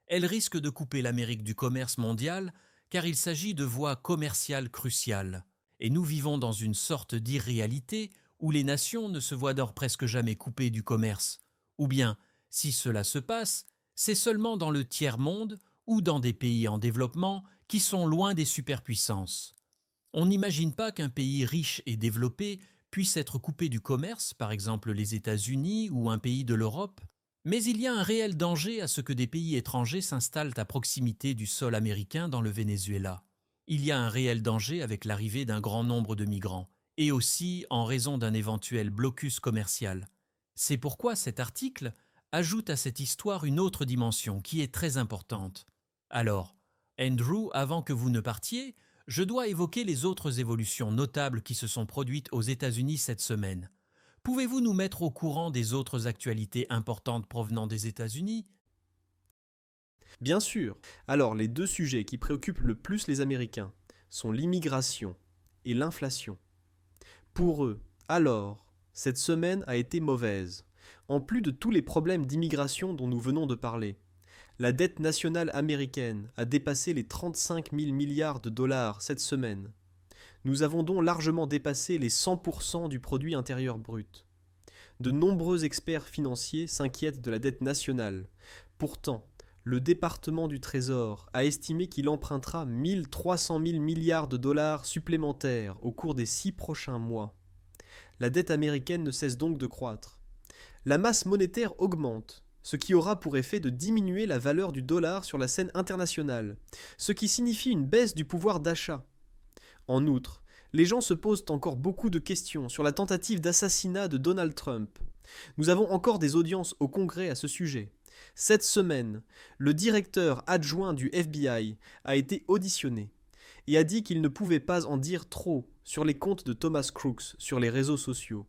elles risquent de couper l'Amérique du commerce mondial car il s'agit de voies commerciales cruciales. Et nous vivons dans une sorte d'irréalité où les nations ne se voient d'or presque jamais coupées du commerce. Ou bien, si cela se passe, c'est seulement dans le tiers-monde ou dans des pays en développement qui sont loin des superpuissances. On n'imagine pas qu'un pays riche et développé puisse être coupé du commerce, par exemple les États-Unis ou un pays de l'Europe, mais il y a un réel danger à ce que des pays étrangers s'installent à proximité du sol américain dans le Venezuela. Il y a un réel danger avec l'arrivée d'un grand nombre de migrants, et aussi en raison d'un éventuel blocus commercial. C'est pourquoi cet article ajoute à cette histoire une autre dimension qui est très importante. Alors, Andrew, avant que vous ne partiez, je dois évoquer les autres évolutions notables qui se sont produites aux États-Unis cette semaine. Pouvez-vous nous mettre au courant des autres actualités importantes provenant des États-Unis ? Bien sûr. Alors, les deux sujets qui préoccupent le plus les Américains sont l'immigration et l'inflation. Pour eux, alors, cette semaine a été mauvaise. En plus de tous les problèmes d'immigration dont nous venons de parler, la dette nationale américaine a dépassé les 35 000 milliards de dollars cette semaine. Nous avons donc largement dépassé les 100% du produit intérieur brut. De nombreux experts financiers s'inquiètent de la dette nationale. Pourtant, le département du Trésor a estimé qu'il empruntera 1 300 000 milliards de dollars supplémentaires au cours des 6 prochains mois. La dette américaine ne cesse donc de croître. La masse monétaire augmente, ce qui aura pour effet de diminuer la valeur du dollar sur la scène internationale, ce qui signifie une baisse du pouvoir d'achat. En outre, les gens se posent encore beaucoup de questions sur la tentative d'assassinat de Donald Trump. Nous avons encore des audiences au Congrès à ce sujet. Cette semaine, le directeur adjoint du FBI a été auditionné et a dit qu'il ne pouvait pas en dire trop sur les comptes de Thomas Crooks sur les réseaux sociaux,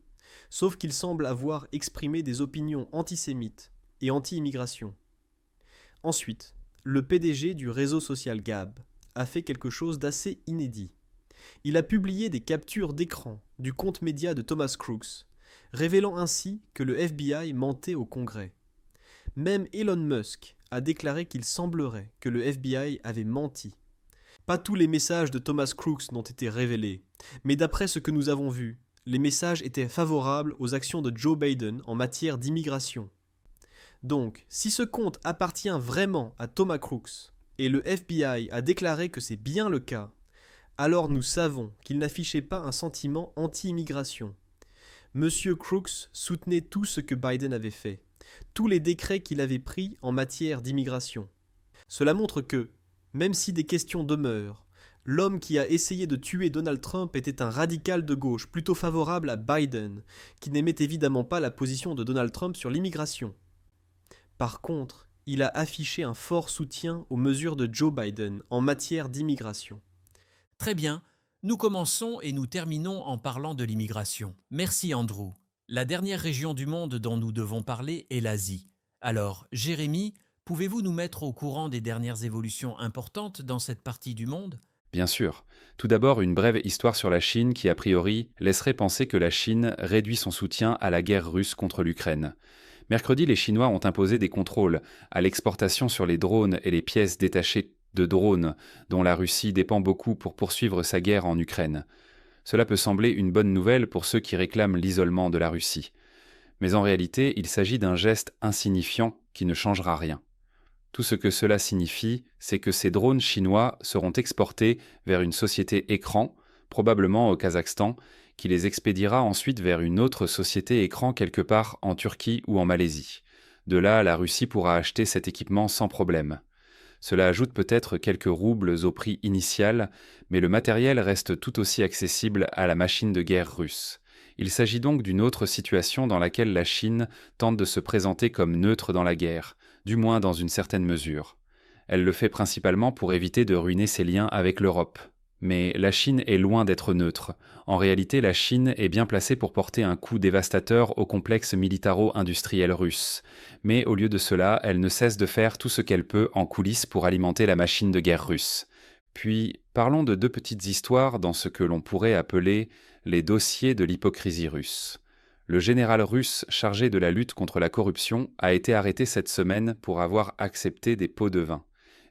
sauf qu'il semble avoir exprimé des opinions antisémites et anti-immigration. Ensuite, le PDG du réseau social Gab a fait quelque chose d'assez inédit. Il a publié des captures d'écran du compte média de Thomas Crooks, révélant ainsi que le FBI mentait au Congrès. Même Elon Musk a déclaré qu'il semblerait que le FBI avait menti. Pas tous les messages de Thomas Crooks n'ont été révélés, mais d'après ce que nous avons vu, les messages étaient favorables aux actions de Joe Biden en matière d'immigration. Donc, si ce compte appartient vraiment à Thomas Crooks, et le FBI a déclaré que c'est bien le cas, alors nous savons qu'il n'affichait pas un sentiment anti-immigration. Monsieur Crooks soutenait tout ce que Biden avait fait, tous les décrets qu'il avait pris en matière d'immigration. Cela montre que, même si des questions demeurent, L'homme qui a essayé de tuer Donald Trump était un radical de gauche, plutôt favorable à Biden, qui n'aimait évidemment pas la position de Donald Trump sur l'immigration. Par contre, il a affiché un fort soutien aux mesures de Joe Biden en matière d'immigration. Très bien, nous commençons et nous terminons en parlant de l'immigration. Merci Andrew. La dernière région du monde dont nous devons parler est l'Asie. Alors, Jérémy, pouvez-vous nous mettre au courant des dernières évolutions importantes dans cette partie du monde ? Bien sûr. Tout d'abord, une brève histoire sur la Chine qui, a priori, laisserait penser que la Chine réduit son soutien à la guerre russe contre l'Ukraine. Mercredi, les Chinois ont imposé des contrôles à l'exportation sur les drones et les pièces détachées de drones, dont la Russie dépend beaucoup pour poursuivre sa guerre en Ukraine. Cela peut sembler une bonne nouvelle pour ceux qui réclament l'isolement de la Russie. Mais en réalité, il s'agit d'un geste insignifiant qui ne changera rien. Tout ce que cela signifie, c'est que ces drones chinois seront exportés vers une société écran, probablement au Kazakhstan, qui les expédiera ensuite vers une autre société écran quelque part en Turquie ou en Malaisie. De là, la Russie pourra acheter cet équipement sans problème. Cela ajoute peut-être quelques roubles au prix initial, mais le matériel reste tout aussi accessible à la machine de guerre russe. Il s'agit donc d'une autre situation dans laquelle la Chine tente de se présenter comme neutre dans la guerre, du moins dans une certaine mesure. Elle le fait principalement pour éviter de ruiner ses liens avec l'Europe. Mais la Chine est loin d'être neutre. En réalité, la Chine est bien placée pour porter un coup dévastateur au complexe militaro-industriel russe. Mais au lieu de cela, elle ne cesse de faire tout ce qu'elle peut en coulisses pour alimenter la machine de guerre russe. Puis, parlons de deux petites histoires dans ce que l'on pourrait appeler les dossiers de l'hypocrisie russe. Le général russe chargé de la lutte contre la corruption a été arrêté cette semaine pour avoir accepté des pots de vin.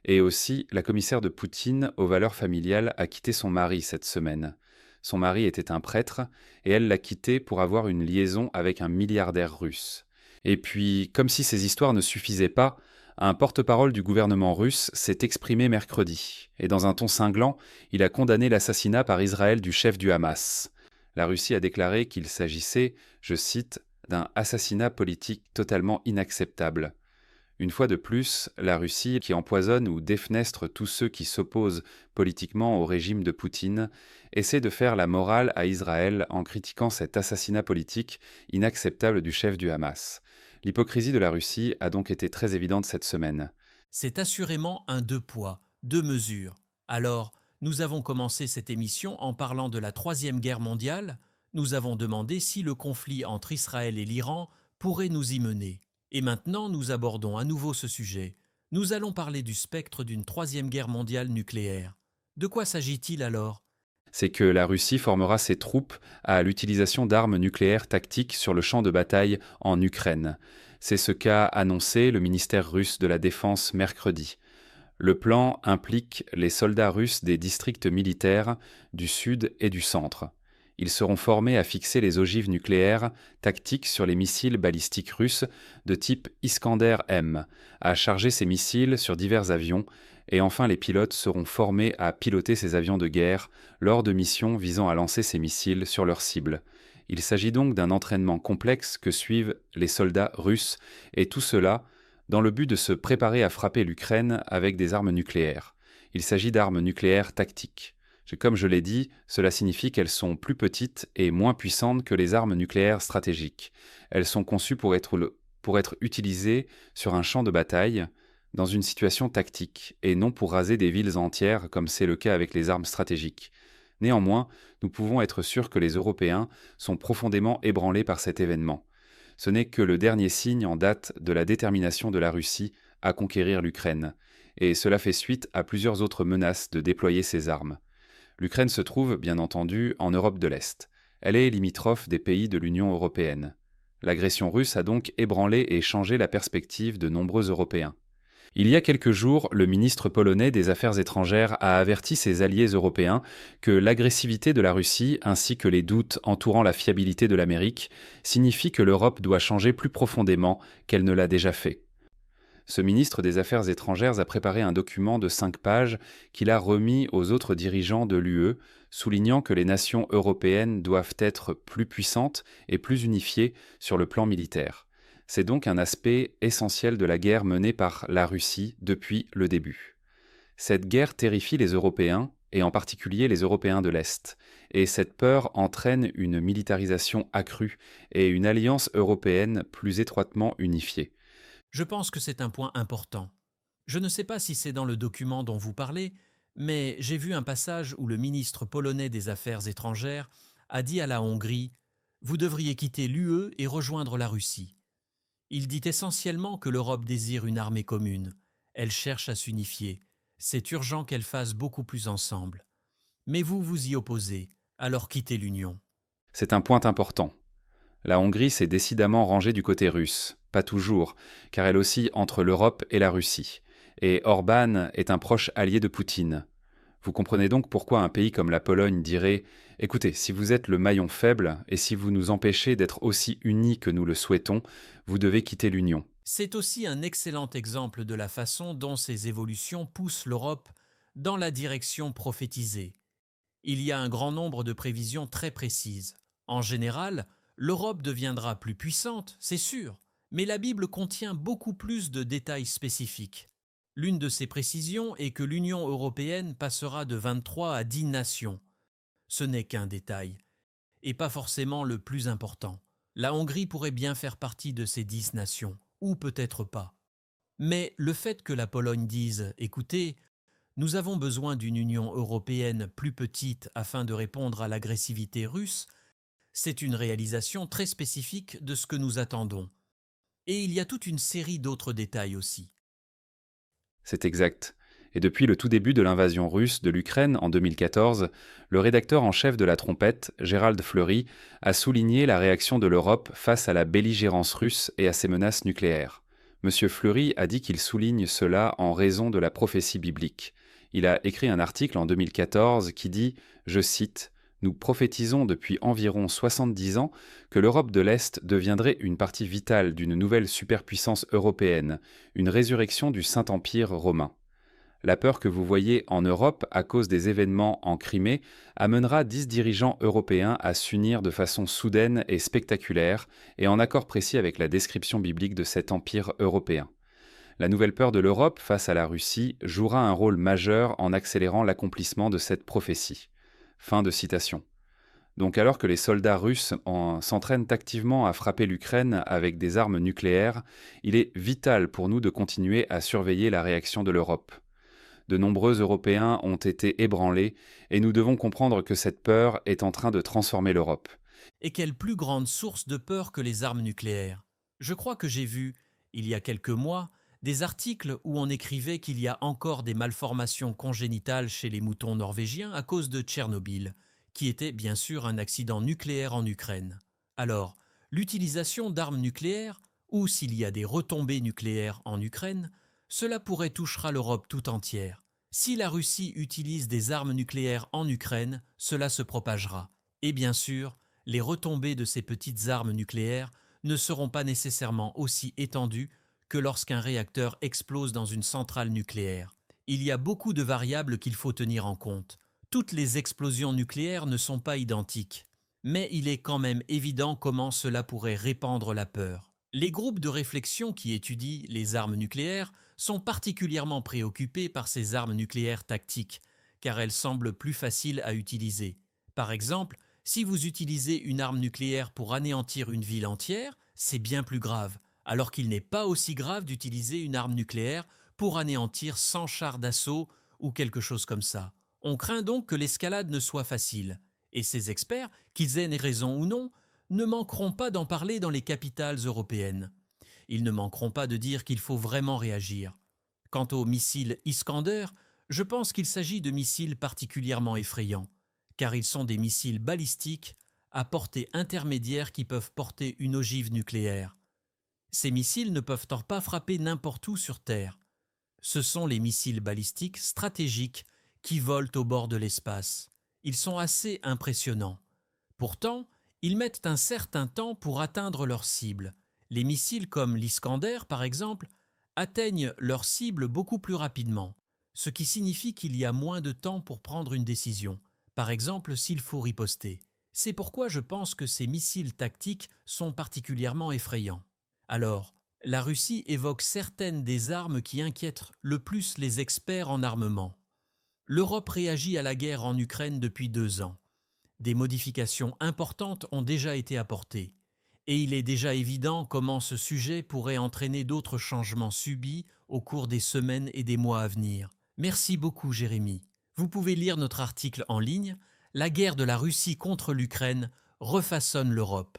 Et aussi, la commissaire de Poutine aux valeurs familiales a quitté son mari cette semaine. Son mari était un prêtre, et elle l'a quitté pour avoir une liaison avec un milliardaire russe. Et puis, comme si ces histoires ne suffisaient pas, un porte-parole du gouvernement russe s'est exprimé mercredi, et dans un ton cinglant, il a condamné l'assassinat par Israël du chef du Hamas. La Russie a déclaré qu'il s'agissait, je cite, d'un assassinat politique totalement inacceptable. Une fois de plus, la Russie, qui empoisonne ou défenestre tous ceux qui s'opposent politiquement au régime de Poutine, essaie de faire la morale à Israël en critiquant cet assassinat politique inacceptable du chef du Hamas. L'hypocrisie de la Russie a donc été très évidente cette semaine. C'est assurément un deux poids, deux mesures. Alors, nous avons commencé cette émission en parlant de la Troisième Guerre mondiale. Nous avons demandé si le conflit entre Israël et l'Iran pourrait nous y mener. Et maintenant, nous abordons à nouveau ce sujet. Nous allons parler du spectre d'une Troisième Guerre mondiale nucléaire. De quoi s'agit-il alors ? C'est que la Russie formera ses troupes à l'utilisation d'armes nucléaires tactiques sur le champ de bataille en Ukraine. C'est ce qu'a annoncé le ministère russe de la Défense mercredi. Le plan implique les soldats russes des districts militaires du sud et du centre. Ils seront formés à fixer les ogives nucléaires tactiques sur les missiles balistiques russes de type Iskander-M, à charger ces missiles sur divers avions, et enfin les pilotes seront formés à piloter ces avions de guerre lors de missions visant à lancer ces missiles sur leurs cibles. Il s'agit donc d'un entraînement complexe que suivent les soldats russes, et tout cela dans le but de se préparer à frapper l'Ukraine avec des armes nucléaires. Il s'agit d'armes nucléaires tactiques. Comme je l'ai dit, cela signifie qu'elles sont plus petites et moins puissantes que les armes nucléaires stratégiques. Elles sont conçues pour être utilisées sur un champ de bataille, dans une situation tactique, et non pour raser des villes entières comme c'est le cas avec les armes stratégiques. Néanmoins, nous pouvons être sûrs que les Européens sont profondément ébranlés par cet événement. Ce n'est que le dernier signe en date de la détermination de la Russie à conquérir l'Ukraine, et cela fait suite à plusieurs autres menaces de déployer ces armes. L'Ukraine se trouve, bien entendu, en Europe de l'Est. Elle est limitrophe des pays de l'Union européenne. L'agression russe a donc ébranlé et changé la perspective de nombreux Européens. Il y a quelques jours, le ministre polonais des Affaires étrangères a averti ses alliés européens que l'agressivité de la Russie, ainsi que les doutes entourant la fiabilité de l'Amérique, signifient que l'Europe doit changer plus profondément qu'elle ne l'a déjà fait. Ce ministre des Affaires étrangères a préparé un document de 5 pages qu'il a remis aux autres dirigeants de l'UE, soulignant que les nations européennes doivent être plus puissantes et plus unifiées sur le plan militaire. C'est donc un aspect essentiel de la guerre menée par la Russie depuis le début. Cette guerre terrifie les Européens et en particulier les Européens de l'Est. Et cette peur entraîne une militarisation accrue et une alliance européenne plus étroitement unifiée. Je pense que c'est un point important. Je ne sais pas si c'est dans le document dont vous parlez, mais j'ai vu un passage où le ministre polonais des Affaires étrangères a dit à la Hongrie « Vous devriez quitter l'UE et rejoindre la Russie ». Il dit essentiellement que l'Europe désire une armée commune. Elle cherche à s'unifier. C'est urgent qu'elle fasse beaucoup plus ensemble. Mais vous vous y opposez, alors quittez l'Union. C'est un point important. La Hongrie s'est décidément rangée du côté russe, pas toujours, car elle oscille entre l'Europe et la Russie. Et Orban est un proche allié de Poutine. Vous comprenez donc pourquoi un pays comme la Pologne dirait « Écoutez, si vous êtes le maillon faible et si vous nous empêchez d'être aussi unis que nous le souhaitons, vous devez quitter l'Union. » C'est aussi un excellent exemple de la façon dont ces évolutions poussent l'Europe dans la direction prophétisée. Il y a un grand nombre de prévisions très précises. En général, l'Europe deviendra plus puissante, c'est sûr, mais la Bible contient beaucoup plus de détails spécifiques. L'une de ces précisions est que l'Union européenne passera de 23 à 10 nations. Ce n'est qu'un détail, et pas forcément le plus important. La Hongrie pourrait bien faire partie de ces 10 nations, ou peut-être pas. Mais le fait que la Pologne dise « Écoutez, nous avons besoin d'une Union européenne plus petite afin de répondre à l'agressivité russe », c'est une réalisation très spécifique de ce que nous attendons. Et il y a toute une série d'autres détails aussi. C'est exact. Et depuis le tout début de l'invasion russe de l'Ukraine en 2014, le rédacteur en chef de La Trompette, Gérald Fleury, a souligné la réaction de l'Europe face à la belligérance russe et à ses menaces nucléaires. Monsieur Fleury a dit qu'il souligne cela en raison de la prophétie biblique. Il a écrit un article en 2014 qui dit, je cite, « Nous prophétisons depuis environ 70 ans que l'Europe de l'Est deviendrait une partie vitale d'une nouvelle superpuissance européenne, une résurrection du Saint-Empire romain. La peur que vous voyez en Europe à cause des événements en Crimée amènera 10 dirigeants européens à s'unir de façon soudaine et spectaculaire et en accord précis avec la description biblique de cet empire européen. La nouvelle peur de l'Europe face à la Russie jouera un rôle majeur en accélérant l'accomplissement de cette prophétie. » Fin de citation. Donc alors que les soldats russes s'entraînent activement à frapper l'Ukraine avec des armes nucléaires, il est vital pour nous de continuer à surveiller la réaction de l'Europe. De nombreux Européens ont été ébranlés et nous devons comprendre que cette peur est en train de transformer l'Europe. Et quelle plus grande source de peur que les armes nucléaires? Je crois que j'ai vu, il y a quelques mois, des articles où on écrivait qu'il y a encore des malformations congénitales chez les moutons norvégiens à cause de Tchernobyl, qui était bien sûr un accident nucléaire en Ukraine. Alors, l'utilisation d'armes nucléaires, ou s'il y a des retombées nucléaires en Ukraine, cela pourrait touchera l'Europe tout entière. Si la Russie utilise des armes nucléaires en Ukraine, cela se propagera. Et bien sûr, les retombées de ces petites armes nucléaires ne seront pas nécessairement aussi étendues que lorsqu'un réacteur explose dans une centrale nucléaire. Il y a beaucoup de variables qu'il faut tenir en compte. Toutes les explosions nucléaires ne sont pas identiques, mais il est quand même évident comment cela pourrait répandre la peur. Les groupes de réflexion qui étudient les armes nucléaires sont particulièrement préoccupés par ces armes nucléaires tactiques, car elles semblent plus faciles à utiliser. Par exemple, si vous utilisez une arme nucléaire pour anéantir une ville entière, c'est bien plus grave, alors qu'il n'est pas aussi grave d'utiliser une arme nucléaire pour anéantir 100 chars d'assaut ou quelque chose comme ça. On craint donc que l'escalade ne soit facile, et ces experts, qu'ils aient raison ou non, ne manqueront pas d'en parler dans les capitales européennes. Ils ne manqueront pas de dire qu'il faut vraiment réagir. Quant aux missiles Iskander, je pense qu'il s'agit de missiles particulièrement effrayants, car ils sont des missiles balistiques à portée intermédiaire qui peuvent porter une ogive nucléaire. Ces missiles ne peuvent pas frapper n'importe où sur Terre. Ce sont les missiles balistiques stratégiques qui volent au bord de l'espace. Ils sont assez impressionnants. Pourtant, ils mettent un certain temps pour atteindre leur cible. Les missiles comme l'Iskander, par exemple, atteignent leur cible beaucoup plus rapidement, ce qui signifie qu'il y a moins de temps pour prendre une décision, par exemple s'il faut riposter. C'est pourquoi je pense que ces missiles tactiques sont particulièrement effrayants. Alors, la Russie évoque certaines des armes qui inquiètent le plus les experts en armement. l'Europe réagit à la guerre en Ukraine depuis 2 ans. Des modifications importantes ont déjà été apportées. Et il est déjà évident comment ce sujet pourrait entraîner d'autres changements subis au cours des semaines et des mois à venir. Merci beaucoup, Jérémy. Vous pouvez lire notre article en ligne « La guerre de la Russie contre l'Ukraine refaçonne l'Europe ».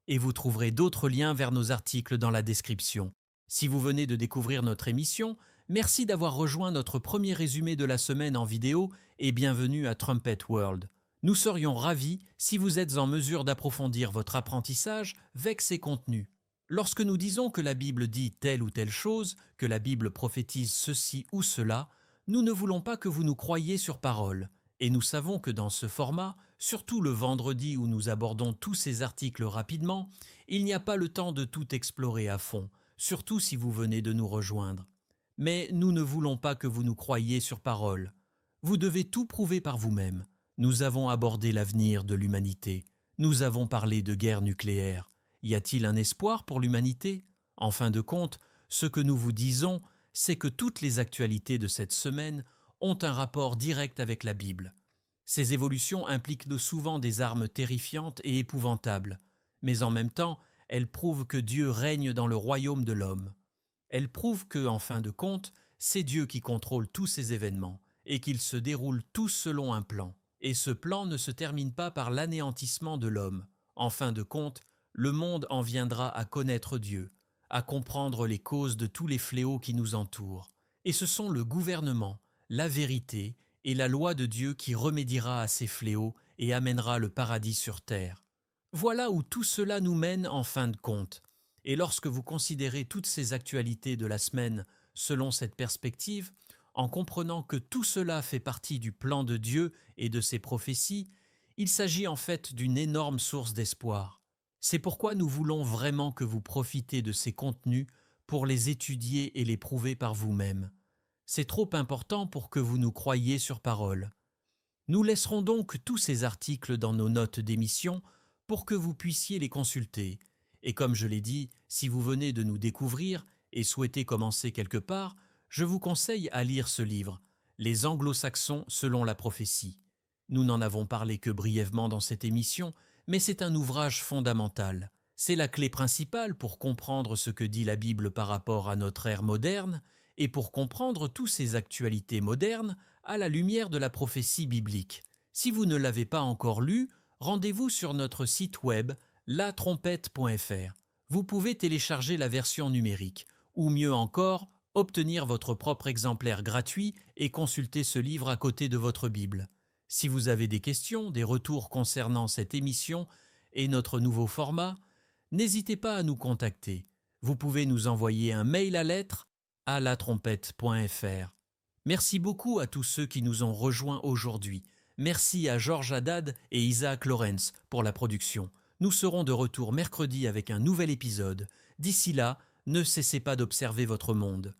Et vous trouverez d'autres liens vers nos articles dans la description. Si vous venez de découvrir notre émission, merci d'avoir rejoint notre premier résumé de la semaine en vidéo et bienvenue à Trumpet World. Nous serions ravis si vous êtes en mesure d'approfondir votre apprentissage avec ces contenus. Lorsque nous disons que la Bible dit telle ou telle chose, que la Bible prophétise ceci ou cela, nous ne voulons pas que vous nous croyiez sur parole. Et nous savons que dans ce format, surtout le vendredi où nous abordons tous ces articles rapidement, il n'y a pas le temps de tout explorer à fond, surtout si vous venez de nous rejoindre. Mais nous ne voulons pas que vous nous croyiez sur parole. Vous devez tout prouver par vous-même. Nous avons abordé l'avenir de l'humanité. Nous avons parlé de guerre nucléaire. Y a-t-il un espoir pour l'humanité ? En fin de compte, ce que nous vous disons, c'est que toutes les actualités de cette semaine ont un rapport direct avec la Bible. Ces évolutions impliquent souvent des armes terrifiantes et épouvantables, mais en même temps, elles prouvent que Dieu règne dans le royaume de l'homme. Elles prouvent que, en fin de compte, c'est Dieu qui contrôle tous ces événements et qu'ils se déroulent tous selon un plan. Et ce plan ne se termine pas par l'anéantissement de l'homme. En fin de compte, le monde en viendra à connaître Dieu, à comprendre les causes de tous les fléaux qui nous entourent. Et ce sont le gouvernement, la vérité et la loi de Dieu qui remédiera à ces fléaux et amènera le paradis sur terre. Voilà où tout cela nous mène en fin de compte. Et lorsque vous considérez toutes ces actualités de la semaine selon cette perspective, en comprenant que tout cela fait partie du plan de Dieu et de ses prophéties, il s'agit en fait d'une énorme source d'espoir. C'est pourquoi nous voulons vraiment que vous profitez de ces contenus pour les étudier et les prouver par vous-même. C'est trop important pour que vous nous croyiez sur parole. Nous laisserons donc tous ces articles dans nos notes d'émission pour que vous puissiez les consulter. Et comme je l'ai dit, si vous venez de nous découvrir et souhaitez commencer quelque part, je vous conseille à lire ce livre, Les Anglo-Saxons selon la prophétie. Nous n'en avons parlé que brièvement dans cette émission, mais c'est un ouvrage fondamental. C'est la clé principale pour comprendre ce que dit la Bible par rapport à notre ère moderne et pour comprendre toutes ces actualités modernes à la lumière de la prophétie biblique. Si vous ne l'avez pas encore lu, rendez-vous sur notre site web latrompette.fr. Vous pouvez télécharger la version numérique, ou mieux encore, obtenir votre propre exemplaire gratuit et consulter ce livre à côté de votre Bible. Si vous avez des questions, des retours concernant cette émission et notre nouveau format, n'hésitez pas à nous contacter. Vous pouvez nous envoyer un mail à lettres à latrompette.fr. Merci beaucoup à tous ceux qui nous ont rejoints aujourd'hui. Merci à Georges Haddad et Isaac Lorenz pour la production. Nous serons de retour mercredi avec un nouvel épisode. D'ici là, ne cessez pas d'observer votre monde.